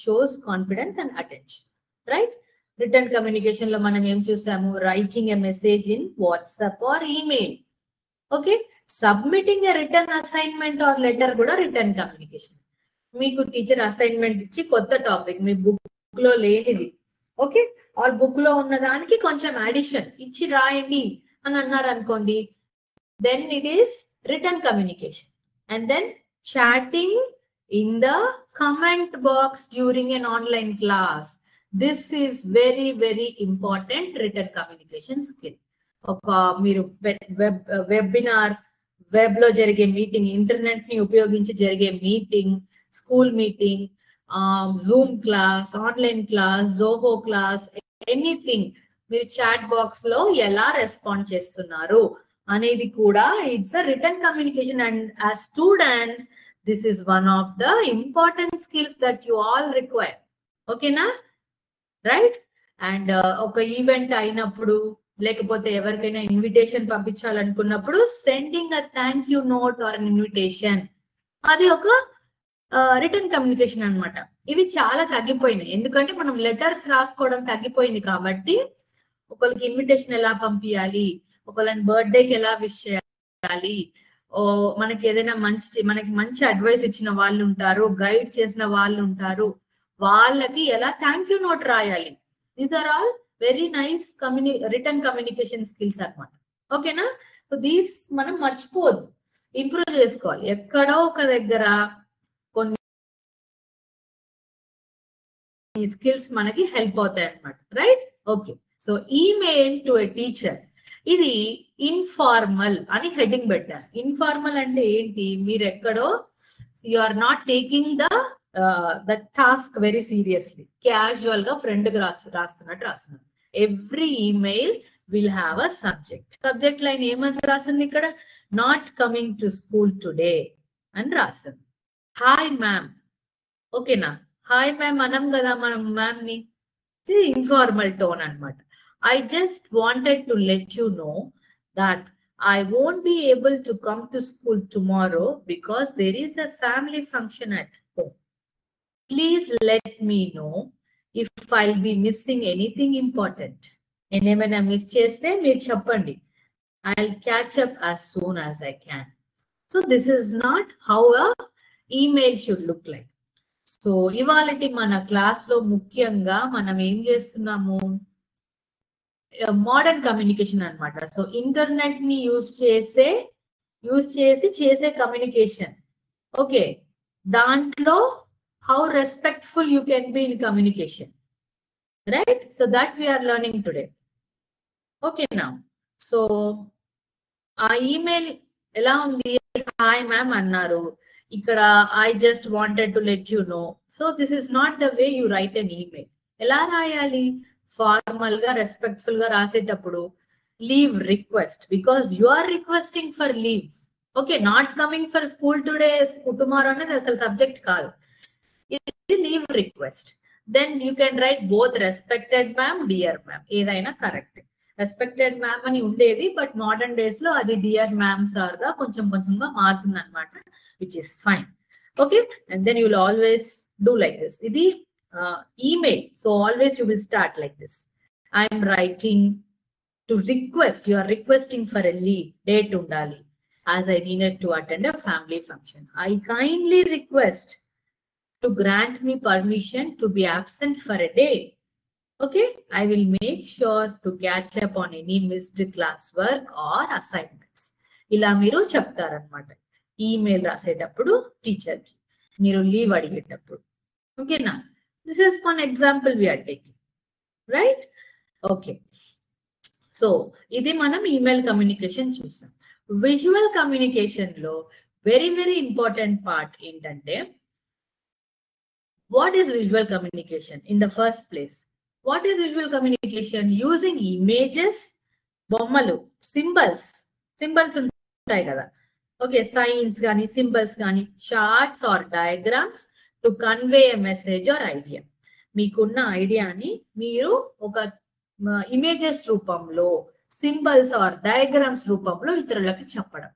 shows confidence and attention, right? Written communication లో మనం ఏం చూసాము? Writing a message in WhatsApp or email. Okay, submitting a written assignment or letter కూడా written communication. మీకు teacher assignment ఇచ్చి కొత్త topic మీ book లో లేనిది, ఓకే, ఆర్ బుక్ లో ఉన్న దానికి కొంచెం అడిషన్ ఇచ్చి రాయండి అని అన్నారు అనుకోండి, then it is written communication. And then chatting in the comment box during an online class. This is very very important written communication skill. ఒక మీరు వెబినార్, వెబ్ లో జరిగే మీటింగ్, ఇంటర్నెట్ ని ఉపయోగించి జరిగే meeting, school meeting, Zoom class, online class, Zoho class, anything, మీరు chat box లో ఎలా రెస్పాండ్ చేస్తున్నారు అనేది కూడా it's a return communication. And as students this is one of the important skills that you all require. ఓకేనా, రైట్? అండ్ ఒక event అయినప్పుడు, లేకపోతే ఎవరికైనా ఇన్విటేషన్ పంపించాలనుకున్నప్పుడు sending a thank you note or invitation, అది ఒక రిటర్న్ కమ్యూనికేషన్ అన్నమాట. ఇవి చాలా తగ్గిపోయినాయి, ఎందుకంటే మనం లెటర్స్ రాసుకోవడం తగ్గిపోయింది కాబట్టి ఒకరికి ఇన్విటేషన్ ఎలా పంపించాలి, ఒకళ్ళని బర్త్డేకి ఎలా విష్ చేయాలి, మనకి ఏదైనా మనకి మంచి అడ్వైస్ ఇచ్చిన వాళ్ళు ఉంటారు, గైడ్ చేసిన వాళ్ళు ఉంటారు, వాళ్ళకి ఎలా థ్యాంక్ యూ నోట్ రాయాలి. These are all very nice written communication skills అన్నమాట. ఓకేనా? సో దీస్ మనం మర్చిపోవద్దు, ఇంప్రూవ్ చేసుకోవాలి. ఎక్కడో ఒక దగ్గర కొన్ని స్కిల్స్ మనకి హెల్ప్ అవుతాయి అన్నమాట, right? Okay, so email to a teacher, ఇది ఇన్ఫార్మల్ అని హెడ్డింగ్ పెట్టారు. ఇన్ఫార్మల్ అంటే ఏంటి? మీరు ఎక్కడో you are not taking the task very seriously, casual గా ఫ్రెండ్ కి రాస్తున్నారు. Every email will have a subject. Subject line ఏమని రాసింది ఇక్కడ? Not coming to school today అని రాసింది. హాయ్ మ్యామ్, ఓకేనా? హాయ్ మ్యామ్ అనం కదా మనం మ్యామ్ ని, ఇన్ఫార్మల్ టోన్ అన్నమాట. I just wanted to let you know that I won't be able to come to school tomorrow because there is a family function at home. Please let me know if I'll be missing anything important. Enemana miss cheste meer cheppandi. I'll catch up as soon as I can. So this is not how a email should look like. So ivalati mana class lo mukyanga manam em chestunnamo, modern communication అన్నమాట. So internet ని use చేసి చేసే communication. Okay, దాంట్లో how respectful you can be in communication, right? So that we are learning today. ఓకేనా? So ఆ email ఎలా ఉంది? Hi ma'am అన్నారు, ఇక్కడ I just wanted to let you know. So this is not the way you write an email. ఎలా రాయాలి? Formal గా, respectful గా రాసేటప్పుడు leave request, because you are requesting for leave. Okay, not coming for school today, tomorrow అనేది అసలు subject కాదు, ఇది leave request. Then you can write both respected ma'am, dear ma'am, ఏదైనా కరెక్ట్. రెస్పెక్టెడ్ మ్యామ్ అని ఉండేది, but modern days లో అది dear ma'am sir గా కొంచెంగా మారుతుంది అనమాట, which is fine. Okay, and then you will always do like this. ఇది email, so always you will start like this. I am writing to request, you are requesting for a leave, date undali, as I needed to attend a family function. I kindly request to grant me permission to be absent for a day. Okay, I will make sure to catch up on any missed class work or assignments. ఇలా మీరు చెప్తారన్నమాట email రాసేటప్పుడు teacher కి, మీరు leave అడిగేటప్పుడు. ఓకేనా? This is one example we are taking, right? Okay. So, ఇది మనం email communication చూసాం. విజువల్ కమ్యూనికేషన్ లో వెరీ వెరీ ఇంపార్టెంట్ పార్ట్ ఏంటంటే, what is visual communication in the first place? What is visual communication? Using images, బొమ్మలు, symbols ఉంటాయి కదా. Okay, signs కానీ symbols కానీ, charts or diagrams to convey a message or idea. మీకున్న ఐడియాని మీరు ఒక ఇమేజెస్ రూపంలో, సింబల్స్ ఆర్ డయాగ్రామ్స్ రూపంలో ఇతరులకు చెప్పడం.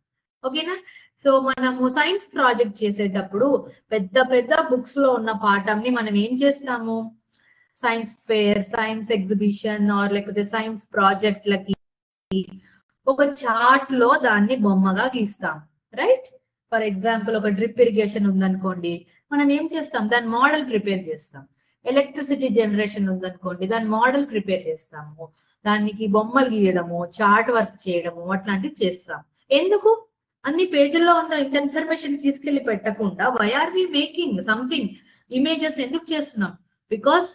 ఓకేనా? సో మనము సైన్స్ ప్రాజెక్ట్ చేసేటప్పుడు పెద్ద పెద్ద బుక్స్ లో ఉన్న పాఠంని మనం ఏం చేస్తాము, science fair, science exhibition or లేకపోతే సైన్స్ ప్రాజెక్ట్లకి ఒక చార్ట్ లో దాన్ని బొమ్మగా గీస్తాం. రైట్? ఫర్ ఎగ్జాంపుల్ ఒక డ్రిప్ ఇరిగేషన్ ఉందనుకోండి, మనం ఏం చేస్తాం, దాని మోడల్ ప్రిపేర్ చేస్తాం. ఎలక్ట్రిసిటీ జనరేషన్ ఉందనుకోండి, దాని మోడల్ ప్రిపేర్ చేస్తాము. దానికి బొమ్మలు గీయడము, చార్ట్ వర్క్ చేయడము అట్లాంటివి చేస్తాం. ఎందుకు? అన్ని పేజీల్లో ఉన్న ఇంత ఇన్ఫర్మేషన్ తీసుకెళ్లి పెట్టకుండా why are we making something images ఎందుకు చేస్తున్నాం? బికాస్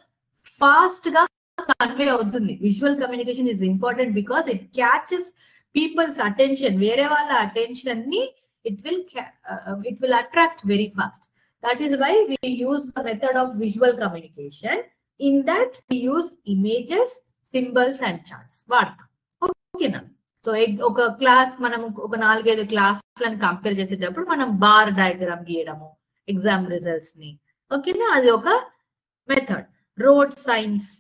ఫాస్ట్ గా కన్వే అవుతుంది. Visual communication is important because it catches people's attention. వేరే వాళ్ళ అటెన్షన్ ని it will attract very fast. That is why we use the method of visual communication. In that we use images, symbols and charts వాడతాం. ఓకేనా? So ఒక class మనం ఒక 4-5 క్లాసులను compare చేసేటప్పుడు మనం బార్ డయాగ్రామ్ గీయడము ఎగ్జామ్ రిజల్ట్స్ ని. ఓకేనా? అది ఒక మెథడ్. రోడ్ సైన్స్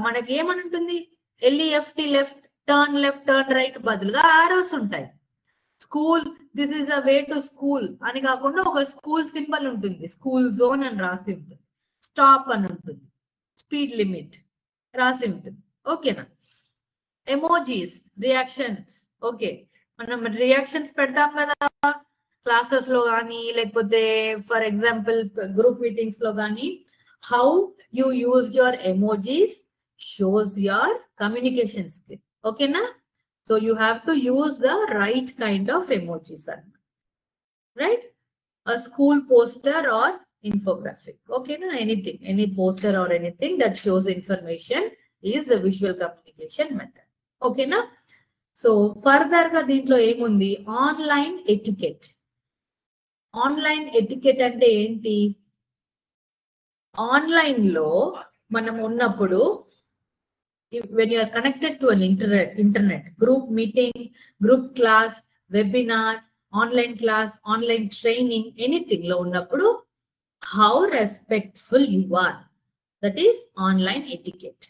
మనకి ఏమని ఉంటుంది, LEFT లెఫ్ట్, టర్న్ రైట్ బదులుగా ఆరోస్ ఉంటాయి. School, this is a way to school అని కాకుండా ఒక స్కూల్ సింబల్ ఉంటుంది, స్కూల్ జోన్ అని రాసి ఉంటుంది, స్టాప్ అని ఉంటుంది, స్పీడ్ లిమిట్ రాసి ఉంటుంది. ఓకేనా? Emojis, reactions. ఓకే, మనం రియాక్షన్స్ పెడతాం కదా క్లాసెస్ లో కానీ, లేకపోతే ఫర్ ఎగ్జాంపుల్ గ్రూప్ మీటింగ్స్ లో కానీ. How you use your emojis shows your communication skill. ఓకేనా? So you have to use the right kind of emojis అన్నమాట. Right? a school poster or infographic. Okay, na, anything, any poster or anything that shows information is a visual communication method. Okay, na? So further ga deentlo emundi, online etiquette. Online etiquette ante enti? Online lo manam unnappudu, when you are connected to an internet group meeting, group class, webinar, online class, online training, anything lo unnappudu, how respectful you are. That is online etiquette.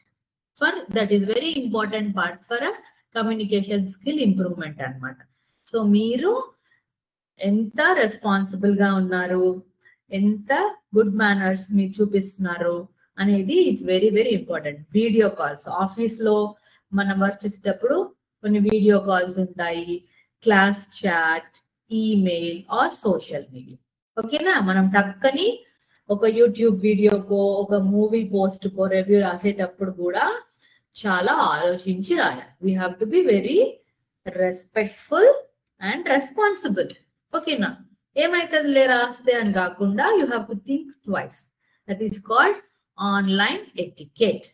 That is very important part for a communication skill improvement anamata. So meeru enta responsible ga unnaru, enta good manners me chupistunnaru అనేది it's very very important. Video calls, office లో మనం work చేసేటప్పుడు కొన్ని video calls ఉంటాయి, class chat, email or social media. ఓకేనా? మనం టక్కని ఒక YouTube వీడియోకో, ఒక మూవీ పోస్ట్ కో రివ్యూ రాసేటప్పుడు కూడా చాలా ఆలోచించి రాయాలి. We have to be very respectful and responsible. ఓకేనా? ఏమైతుంది రాస్తే అని కాకుండా you have to think twice. That is called online etiquette.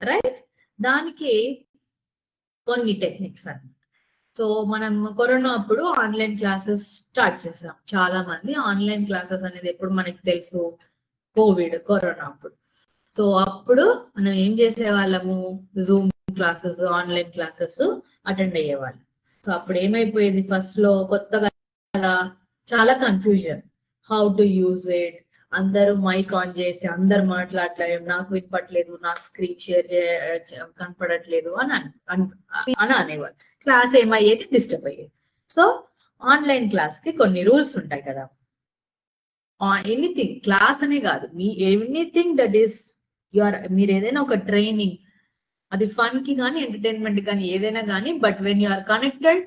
Right? దానికి కొన్ని టెక్నిక్స్ అన్నమాట. సో మనం కరోనా అప్పుడు ఆన్లైన్ క్లాసెస్ స్టార్ట్ చేసాం. చాలా మంది ఆన్లైన్ క్లాసెస్ అనేది ఎప్పుడు మనకి తెలుసు, కరోనా అప్పుడు. సో అప్పుడు మనం ఏం చేసేవాళ్ళము, Zoom classes, online classes attend అయ్యేవాళ్ళం. సో అప్పుడు ఏమైపోయేది, ఫస్ట్ లో కొత్తగా చాలా confusion, how to use it. అందరూ మైక్ ఆన్ చేసి అందరు మాట్లాడలేదు, నాకు వినపట్లేదు, నాకు స్క్రీన్ షేర్ కనపడట్లేదు అని అనేవాళ్ళు. క్లాస్ ఏమయ్యేది, డిస్టర్బ్ అయ్యేది. సో ఆన్లైన్ క్లాస్ కి కొన్ని రూల్స్ ఉంటాయి కదా. ఎనీథింగ్, క్లాస్ అనే కాదు, ఎనీథింగ్ దట్ ఈస్ మీరు ఏదైనా ఒక ట్రైనింగ్, అది ఫన్ కి కానీ ఎంటర్టైన్మెంట్ కానీ ఏదైనా కానీ, but when you are connected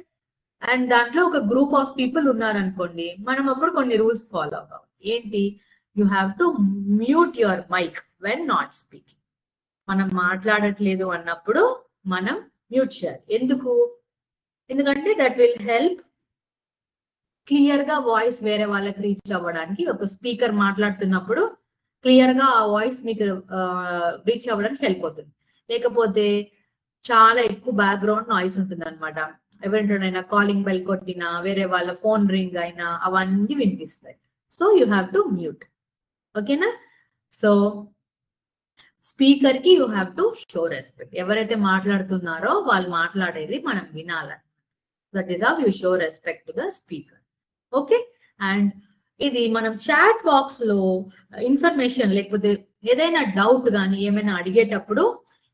and దాంట్లో ఒక గ్రూప్ ఆఫ్ పీపుల్ ఉన్నారనుకోండి, మనం అప్పుడు కొన్ని రూల్స్ ఫాలో అవ్వాలి. ఏంటి? You have to mute your mic when not speaking. మనం మాట్లాడట్లేదు అన్నప్పుడు మనం మ్యూట్ చేయాలి. ఎందుకంటే దట్ విల్ హెల్ప్ క్లియర్ గా వాయిస్ వేరే వాళ్ళకి రీచ్ అవ్వడానికి. ఒక స్పీకర్ మాట్లాడుతున్నప్పుడు క్లియర్ గా ఆ వాయిస్ మీకు రీచ్ అవ్వడానికి హెల్ప్ అవుతుంది. లేకపోతే చాలా ఎక్కువ బ్యాక్గ్రౌండ్ నాయిస్ ఉంటుంది అనమాట. ఎవరింటోనైనా కాలింగ్ బెల్ కొట్టినా, వేరే వాళ్ళ ఫోన్ రింగ్ అయినా అవన్నీ వినిపిస్తాయి. So you have to mute. ఓకేనా? సో స్పీకర్ కి you have to show respect. ఎవరైతే మాట్లాడుతున్నారో వాళ్ళు మాట్లాడేది మనం వినాలి. That is how you show respect to the speaker. Okay? And ఇది మనం చాట్ బాక్స్ లో ఇన్ఫర్మేషన్ లేకపోతే ఏదైనా డౌట్ కానీ ఏమైనా అడిగేటప్పుడు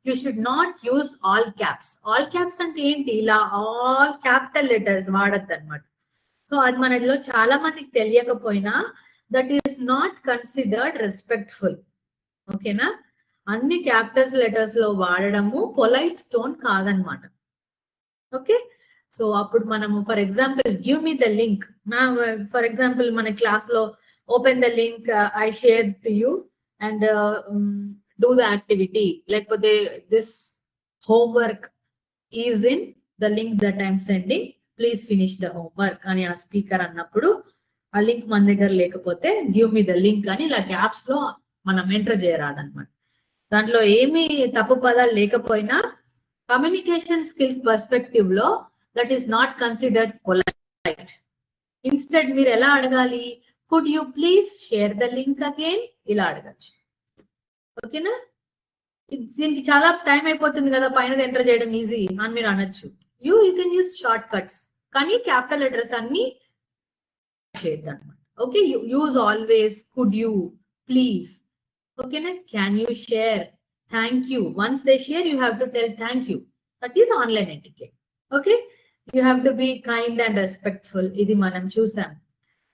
you should not use all caps. All caps అంటే ఏంటి? ఇలా ఆల్ క్యాపిటల్ లెటర్స్ వాడద్దు అనమాట. సో అది మనలో చాలా మందికి తెలియకపోయినా that is not considered respectful. ఓకేనా? అన్ని క్యాపిటల్స్ లెటర్స్ లో వాడడము పొలైట్ టోన్ కాదనమాట. ఓకే, సో అప్పుడు మనము for example give me the link. For example మన క్లాస్ లో open the link, I share to you and do the activity, లేకపోతే this homework is in the link that I'm sending, please finish the homework అని ఆ speaker అన్నప్పుడు ఆ link మన దగ్గర లేకపోతే గివ్ మీ ద లింక్ అని ఇలా గ్యాప్స్ లో మనం ఎంటర్ చేయరాదనమాట. దాంట్లో ఏమి తప్పు పదాలు లేకపోయినా కమ్యూనికేషన్ స్కిల్స్ పర్స్పెక్టివ్ లో that is not considered polite. Instead మీరు ఎలా అడగాలి? Could you please share the link again, ఇలా అడగచ్చు. ఓకేనా? దీనికి చాలా టైం అయిపోతుంది కదా, పైన ఎంటర్ చేయడం ఈజీ అని మీరు అనొచ్చు. You can use short cuts, కానీ క్యాపిటల్ లెటర్స్ అన్ని చేయొద్దు అనమాట. Okay, use always could you, please. ఓకేనా? Can you share, thank you. Once they share you have to tell thank you. That is online etiquette. Okay, you have to be kind and respectful. ఇది మనం చూసాం.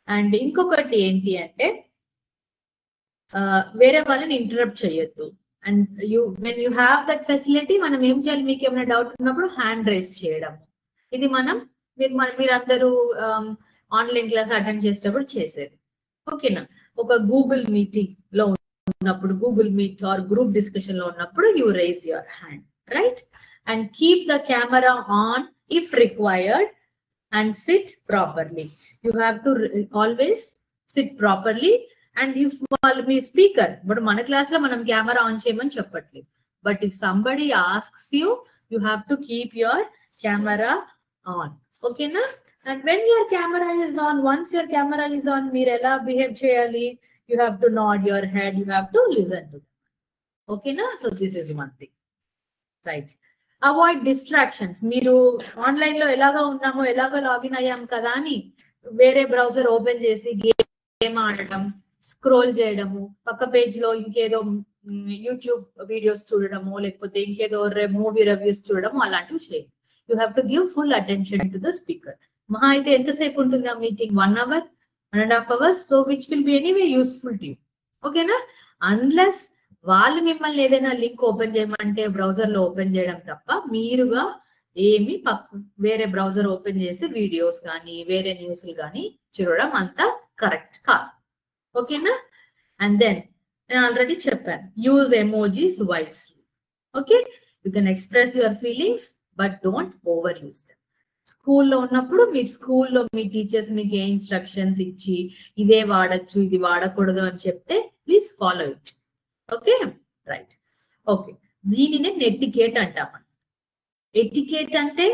And ఇంకొకటి ఏంటి అంటే వేరే వాళ్ళని interrupt చేయొద్దు. And when you have that facility మనం ఏం చేయాలి? మీకు ఏమైనా డౌట్ ఉన్నప్పుడు హ్యాండ్ రైజ్ చేయడము. ఇది మీరందరూ ఆన్లైన్ క్లాస్ అటెండ్ చేసేటప్పుడు చేసేది. ఓకేనా? ఒక గూగుల్ మీటింగ్ లో ఉన్నప్పుడు, Google Meet or group discussion లో ఉన్నప్పుడు you raise your hand, right? And keep the camera on if required and sit properly. You have to always sit properly. And if వాళ్ళు మీ స్పీకర్, ఇప్పుడు మన class లో మనం కెమెరా ఆన్ చేయమని చెప్పట్లేదు, but if somebody asks you, you have to keep your camera on. ఓకేనా? And when your camera is on, once your camera is on, మీరు ఎలా బిహేవ్ చేయాలి? You have to nod your head, you have to listen to them. ఓకేనా? So this is one thing, right? Avoid distractions. మీరు online లో ఎలాగా ఉన్నామో, ఎలాగో login అయ్యాం కదా అని వేరే బ్రౌజర్ ఓపెన్ చేసి గేమ్ ఆడటం, స్క్రోల్ చేయడము, పక్క పేజ్ లో ఇంకేదో యూట్యూబ్ వీడియోస్ చూడడము, లేకపోతే ఇంకేదో మూవీ రివ్యూస్ చూడడము, అలాంటివి చేయండి. You have to give full attention to the speaker. మహా అయితే ఎంతసేపు ఉంటుంది ఆ meeting? 1 hour, 1.5 hours. So which will be anyway useful to you. ఓకేనా? అన్లెస్ వాళ్ళు మిమ్మల్ని ఏదైనా లింక్ ఓపెన్ చేయమంటే బ్రౌజర్ లో ఓపెన్ చేయడం తప్ప మీరుగా ఏమి వేరే బ్రౌజర్ ఓపెన్ చేసి వీడియోస్ కానీ వేరే న్యూస్లు కానీ చూడడం అంత కరెక్ట్ కాదు. ఓకేనా? అండ్ దెన్ నేను ఆల్రెడీ చెప్పాను, use emojis wisely. Okay, you can express your feelings but don't over use them. స్కూల్లో ఉన్నప్పుడు మీరు స్కూల్లో మీ టీచర్స్ మీకు ఏ ఇన్స్ట్రక్షన్స్ ఇచ్చి ఇదే వాడచ్చు ఇది వాడకూడదు అని చెప్తే please follow it. Okay, right? Okay, దీనినే నెటికేట్ అంటాం. ఎటికేట్ అంటే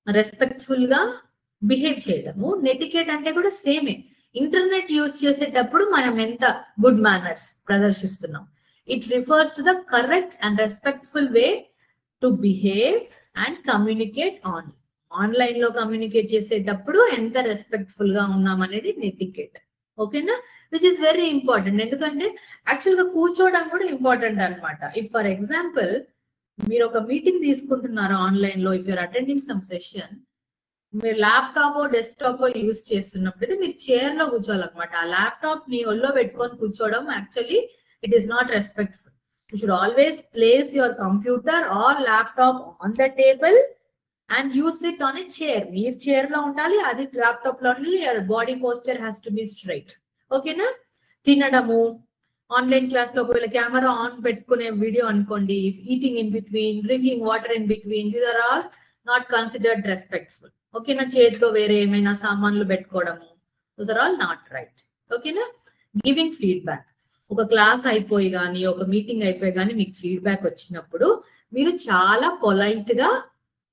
రెస్పెక్ట్ఫుల్ గా బిహేవ్ చేయడము. నెటికేట్ అంటే కూడా సేమే. ఇంటర్నెట్ యూజ్ చేసేటప్పుడు మనం ఎంత గుడ్ మేనర్స్ ప్రదర్శిస్తున్నాం. It refers to the correct and respectful way to behave and communicate online లో కమ్యూనికేట్ చేసేటప్పుడు ఎంత రెస్పెక్ట్ఫుల్ గా ఉన్నాం అనేది నెటికేట్. ఓకేనా? Which is very important. ఎందుకంటే యాక్చువల్ గా కూర్చోవడం కూడా ఇంపార్టెంట్ అనమాట. ఇఫ్ ఫర్ ఎగ్జాంపుల్ మీరు ఒక మీటింగ్ తీసుకుంటున్నారు ఆన్లైన్ లో, if you're attending some session, మీరు ల్యాప్టాప్ డెస్క్టాప్ యూజ్ చేస్తున్నప్పుడు మీరు చైర్ లో కూర్చోవాలన్నమాట. ఆ ల్యాప్టాప్ మీ ఒళ్ళో పెట్టుకొని కూర్చోవడం actually it is not respectful. You should always place your computer or laptop on the table and you sit on a chair. మీరు chair లో ఉండాలి, అది ల్యాప్టాప్ లో ఉండాలి. Your body posture has to be straight. ఓకేనా? తినడము, online class లో ఒకవేళ కెమెరా ఆన్ పెట్టుకునే వీడియో అనుకోండి, eating in between, drinking water in between, these are all not considered respectful. ఓకేనా? చేతిలో వేరే ఏమైనా సామాన్లు పెట్టుకోవడము, these are all not right. ఓకేనా? Giving feedback. ఒక క్లాస్ అయిపోయి కానీ ఒక మీటింగ్ అయిపోయి కానీ మీకు ఫీడ్బ్యాక్ వచ్చినప్పుడు మీరు చాలా పొలైట్ గా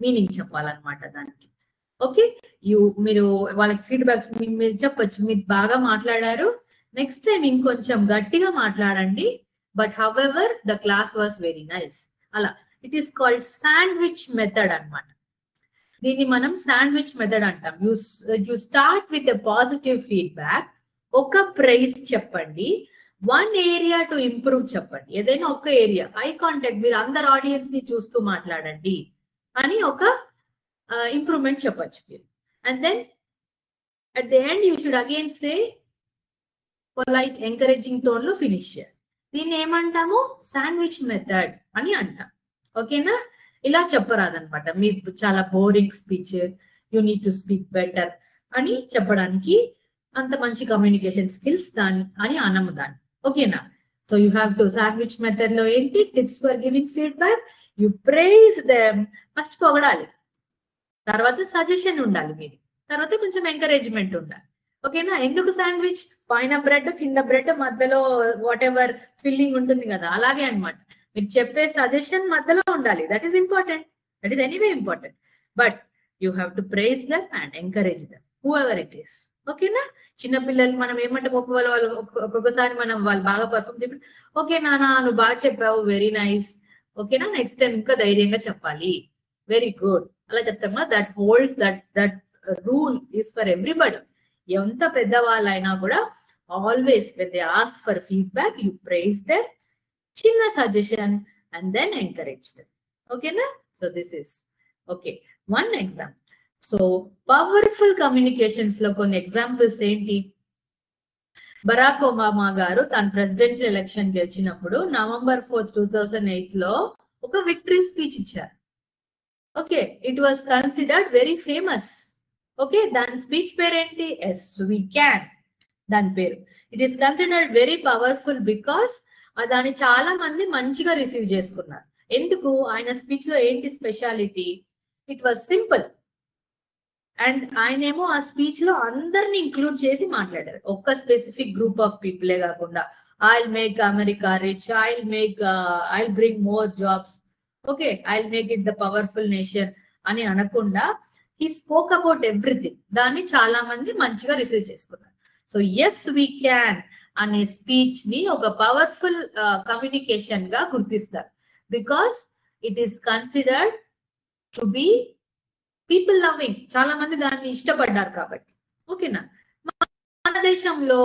మీనింగ్ చెప్పాలన్నమాట దానికి. ఓకే, మీరు వాళ్ళకి ఫీడ్బ్యాక్స్ మీరు చెప్పొచ్చు, మీరు బాగా మాట్లాడారు, నెక్స్ట్ టైం ఇంకొంచెం గట్టిగా మాట్లాడండి, but however the class was very nice. అలా it is called sandwich method అన్నమాట. దీన్ని మనం శాండ్విచ్ మెథడ్ అంటాం. You start with a positive feedback, ఒక ప్రైజ్ చెప్పండి, 1 ఏరియా టు ఇంప్రూవ్ చెప్పండి. ఏదైనా ఒక ఏరియా, ఐ కాంటాక్ట్, మీరు అందరు ఆడియన్స్ ని చూస్తూ మాట్లాడండి అని ఒక ఇంప్రూవ్మెంట్ చెప్పొచ్చు మీరు. And then at the end you should again say polite encouraging tone లో ఫినిష్ చేయాలి. దీన్ని ఏమంటాము, శాండ్విచ్ మెథడ్ అని అంటాం. ఓకేనా? ఇలా చెప్పరాదనమాట. మీ చాలా boring speech, you need to speak better అని చెప్పడానికి అంత మంచి కమ్యూనికేషన్ స్కిల్స్ దాని అని అనము దాన్ని. ఓకేనా? So you have to sandwich method లో ఏంటి tips for giving feedback, you praise them, first పొగడాలి, తర్వాత సజెషన్ ఉండాలి మీది, తర్వాత కొంచెం ఎంకరేజ్మెంట్ ఉండాలి. ఓకేనా? ఎందుకు శాండ్విచ్? పైన బ్రెడ్, కింద బ్రెడ్, మధ్యలో వాట్ ఎవర్ ఫిల్లింగ్ ఉంటుంది కదా, అలాగే అన్నమాట. మీరు చెప్పే సజెషన్ మధ్యలో ఉండాలి. That is important, that is anyway important. But you have to praise them and encourage them whoever it is. ఓకేనా? చిన్నపిల్లలు మనం ఏమంటే ఒక్కొక్కసారి మనం వాళ్ళు బాగా పర్ఫామ్ చెప్పి, ఓకే నాన్న నువ్వు బాగా చెప్పావు, వెరీ నైస్, ఓకేనా, నెక్స్ట్ టైం ఇంకా ధైర్యంగా చెప్పాలి, వెరీ గుడ్ అలా చెప్తామా. That holds, that rule is for everybody. ఎంత పెద్దవాళ్ళైనా కూడా always when they ask for feedback, you praise them, చిన్న suggestion and then encourage them. ఓకేనా? So this is okay one example. So powerful communications లో కొన్ని examples ఏంటి? Barack Obama గారు తన ప్రెసిడెన్షియల్ ఎలక్షన్ గెలిచినప్పుడు November 4th, 2008 లో ఒక విక్టరీ స్పీచ్ ఇచ్చారు. Okay, it was considered very famous. Okay, దాని స్పీచ్ పేరేంటి? ఎస్ వి క్యాన్, దాని పేరు. It is considered very powerful because దాన్ని చాలా మంది మంచిగా రిసీవ్ చేసుకున్నారు. ఎందుకు? ఆయన స్పీచ్ లో ఏంటి speciality? It was simple. And ఆయనేమో ఆ స్పీచ్ లో అందరిని ఇంక్లూడ్ చేసి మాట్లాడారు, ఒక్క స్పెసిఫిక్ గ్రూప్ ఆఫ్ పీపులే కాకుండా. I'll make America rich, I'll bring more jobs, okay, I'll make it the powerful nation అని అనకుండా హీ స్పోక్ అబౌట్ ఎవ్రీథింగ్. దాన్ని చాలా మంది మంచిగా రిసీవ్ చేసుకున్నారు. సో ఎస్ వీ క్యాన్ అనే స్పీచ్ ని ఒక పవర్ఫుల్ కమ్యూనికేషన్ గా గుర్తిస్తారు, because it is considered to be people loving. చాలా మంది దాన్ని ఇష్టపడ్డారు కాబట్టి. ఓకేనా? మన దేశంలో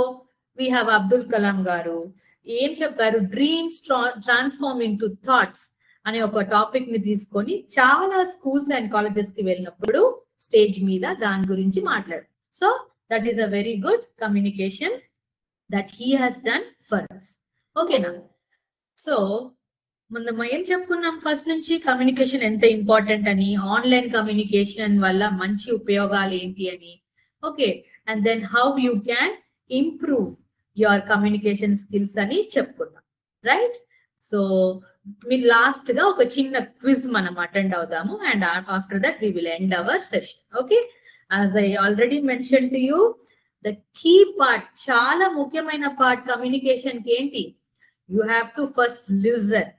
వీ హ్యావ్ అబ్దుల్ కలాం గారు ఏం చెప్పారు? డ్రీమ్స్ ట్రాన్స్ఫార్మ్ ఇంటూ థాట్స్ అనే ఒక టాపిక్ ని తీసుకొని చాలా స్కూల్స్ అండ్ కాలేజెస్ కి వెళ్ళినప్పుడు స్టేజ్ మీద దాని గురించి మాట్లాడు. So that is a very good communication that he has done for us. ఓకేనా? సో మనం ఏం చెప్పుకున్నాం ఫస్ట్ నుంచి, కమ్యూనికేషన్ ఎంత ఇంపార్టెంట్ అని, ఆన్లైన్ కమ్యూనికేషన్ వల్ల మంచి ఉపయోగాలు ఏంటి అని. Okay, and then how you can improve your communication skills అని చెప్పుకున్నాం, రైట్? సో మీరు లాస్ట్ గా ఒక చిన్న క్విజ్ మనం అటెండ్ అవుదాము, and after that we will end our session. Okay, as I already mention to you, the key part, చాలా ముఖ్యమైన పార్ట్ కమ్యూనికేషన్ కి ఏంటి? You have to first listen.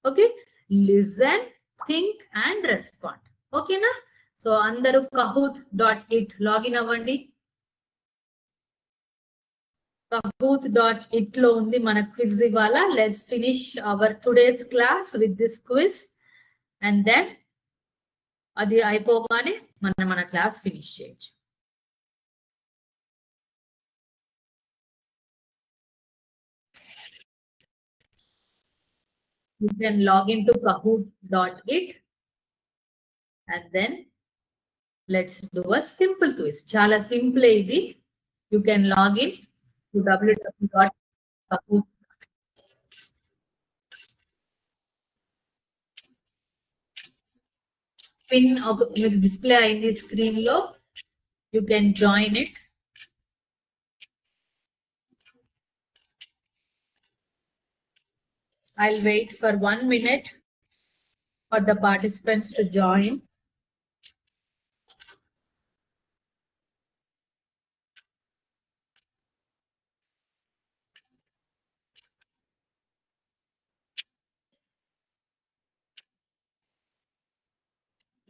Okay, listen, think and respond. ఓకేనా? So అందరూ kahoot.it login అవ్వండి. kahoot.it లో ఉంది మన క్విజ్ ఇవాళ. Let's finish our today's class with this quiz, and then అది అయిపోగానే మన క్లాస్ ఫినిష్ చేయొచ్చు. You can log into kahoot.it and then let's do a simple quiz. Chala simple idi. You can log in to www.kahoot. Pin display అయింది screen లో. You can join it. I'll wait for 1 minute for the participants to join.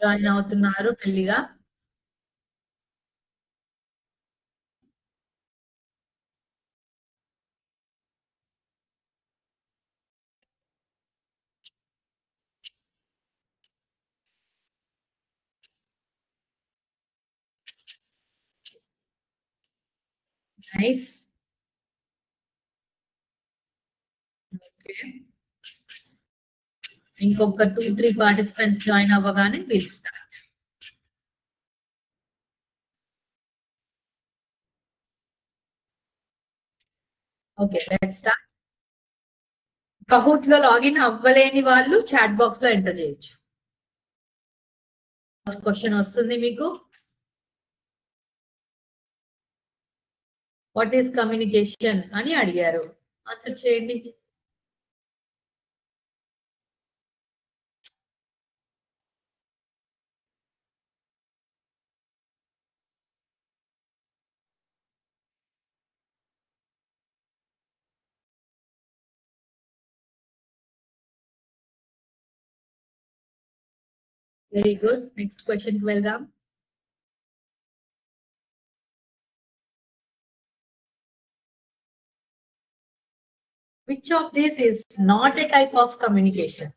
Join అవుతున్నారు మెల్లిగా. Nice. ఇంకొక 2-3 participants join అవ్వగానే we'll start. Okay, let's start. Kahoot లో login అవ్వలేని వాళ్ళు chat box లో enter చేయొచ్చు. క్వశ్చన్ వస్తుంది మీకు. వాట్ ఈస్ కమ్యూనికేషన్ అని అడిగారు. ఆన్సర్ చేయండి. Very good. నెక్స్ట్ క్వశ్చన్ కి వెళ్దాం. Which of these is not a type of communication?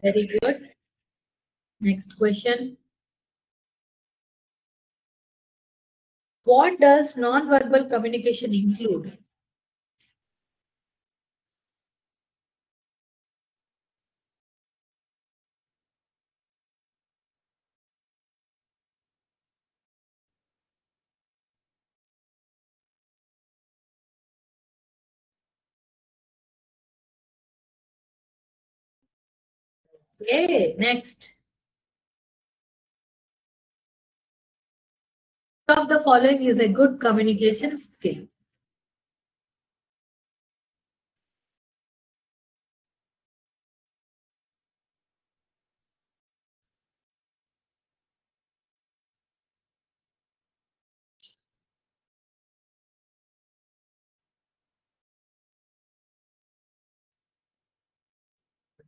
Very good. Next question. What does non-verbal communication include? Okay, next. Which of the following is a good communication skill?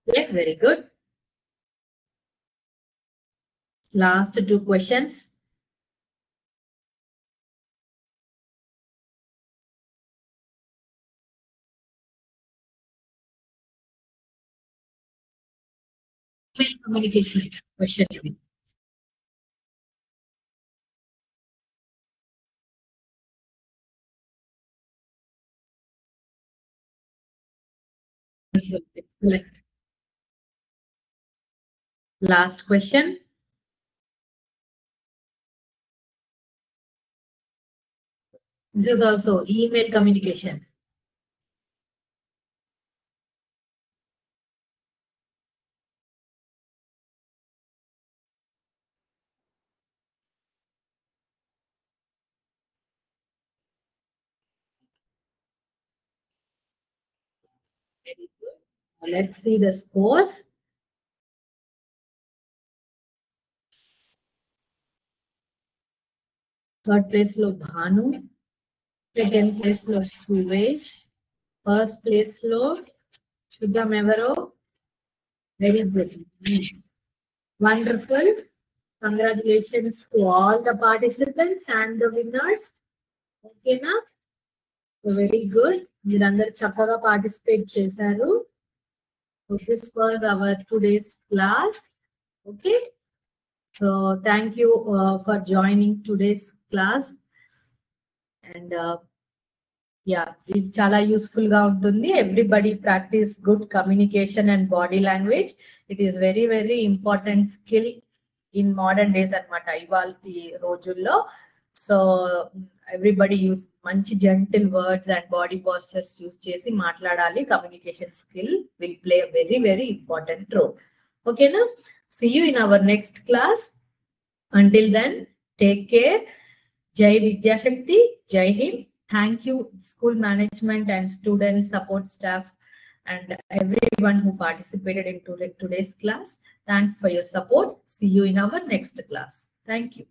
Okay, very good. Last 2 questions. Communication question. Excellent. Last question. This is also email communication. Very good. Let's see the scores. Third place lo Bhanu. Second place lo Suresh. First place lo Shudha Mevaro. Very good. Wonderful. Congratulations to all the participants and the winners. Okay, na? So very good. Meerandaru chakkaga participate chesaru. So this was our today's class. Okay. So thank you for joining today's class. And yeah, ఇది చాలా useful గా ఉంటుంది. Everybody practice good communication and body language. It is very very important skill in modern days అన్నమాట, ఇవాళ రోజుల్లో. So everybody use మంచి gentle words and body postures use చేసి మాట్లాడాలి. Communication skill will play very very important role. ఓకేనా? See you in our next class. Until then, take care. Jai Vidya Shakti, Jai Hind. Thank you, school management and student support staff and everyone who participated in today's class. Thanks for your support. See you in our next class. Thank you.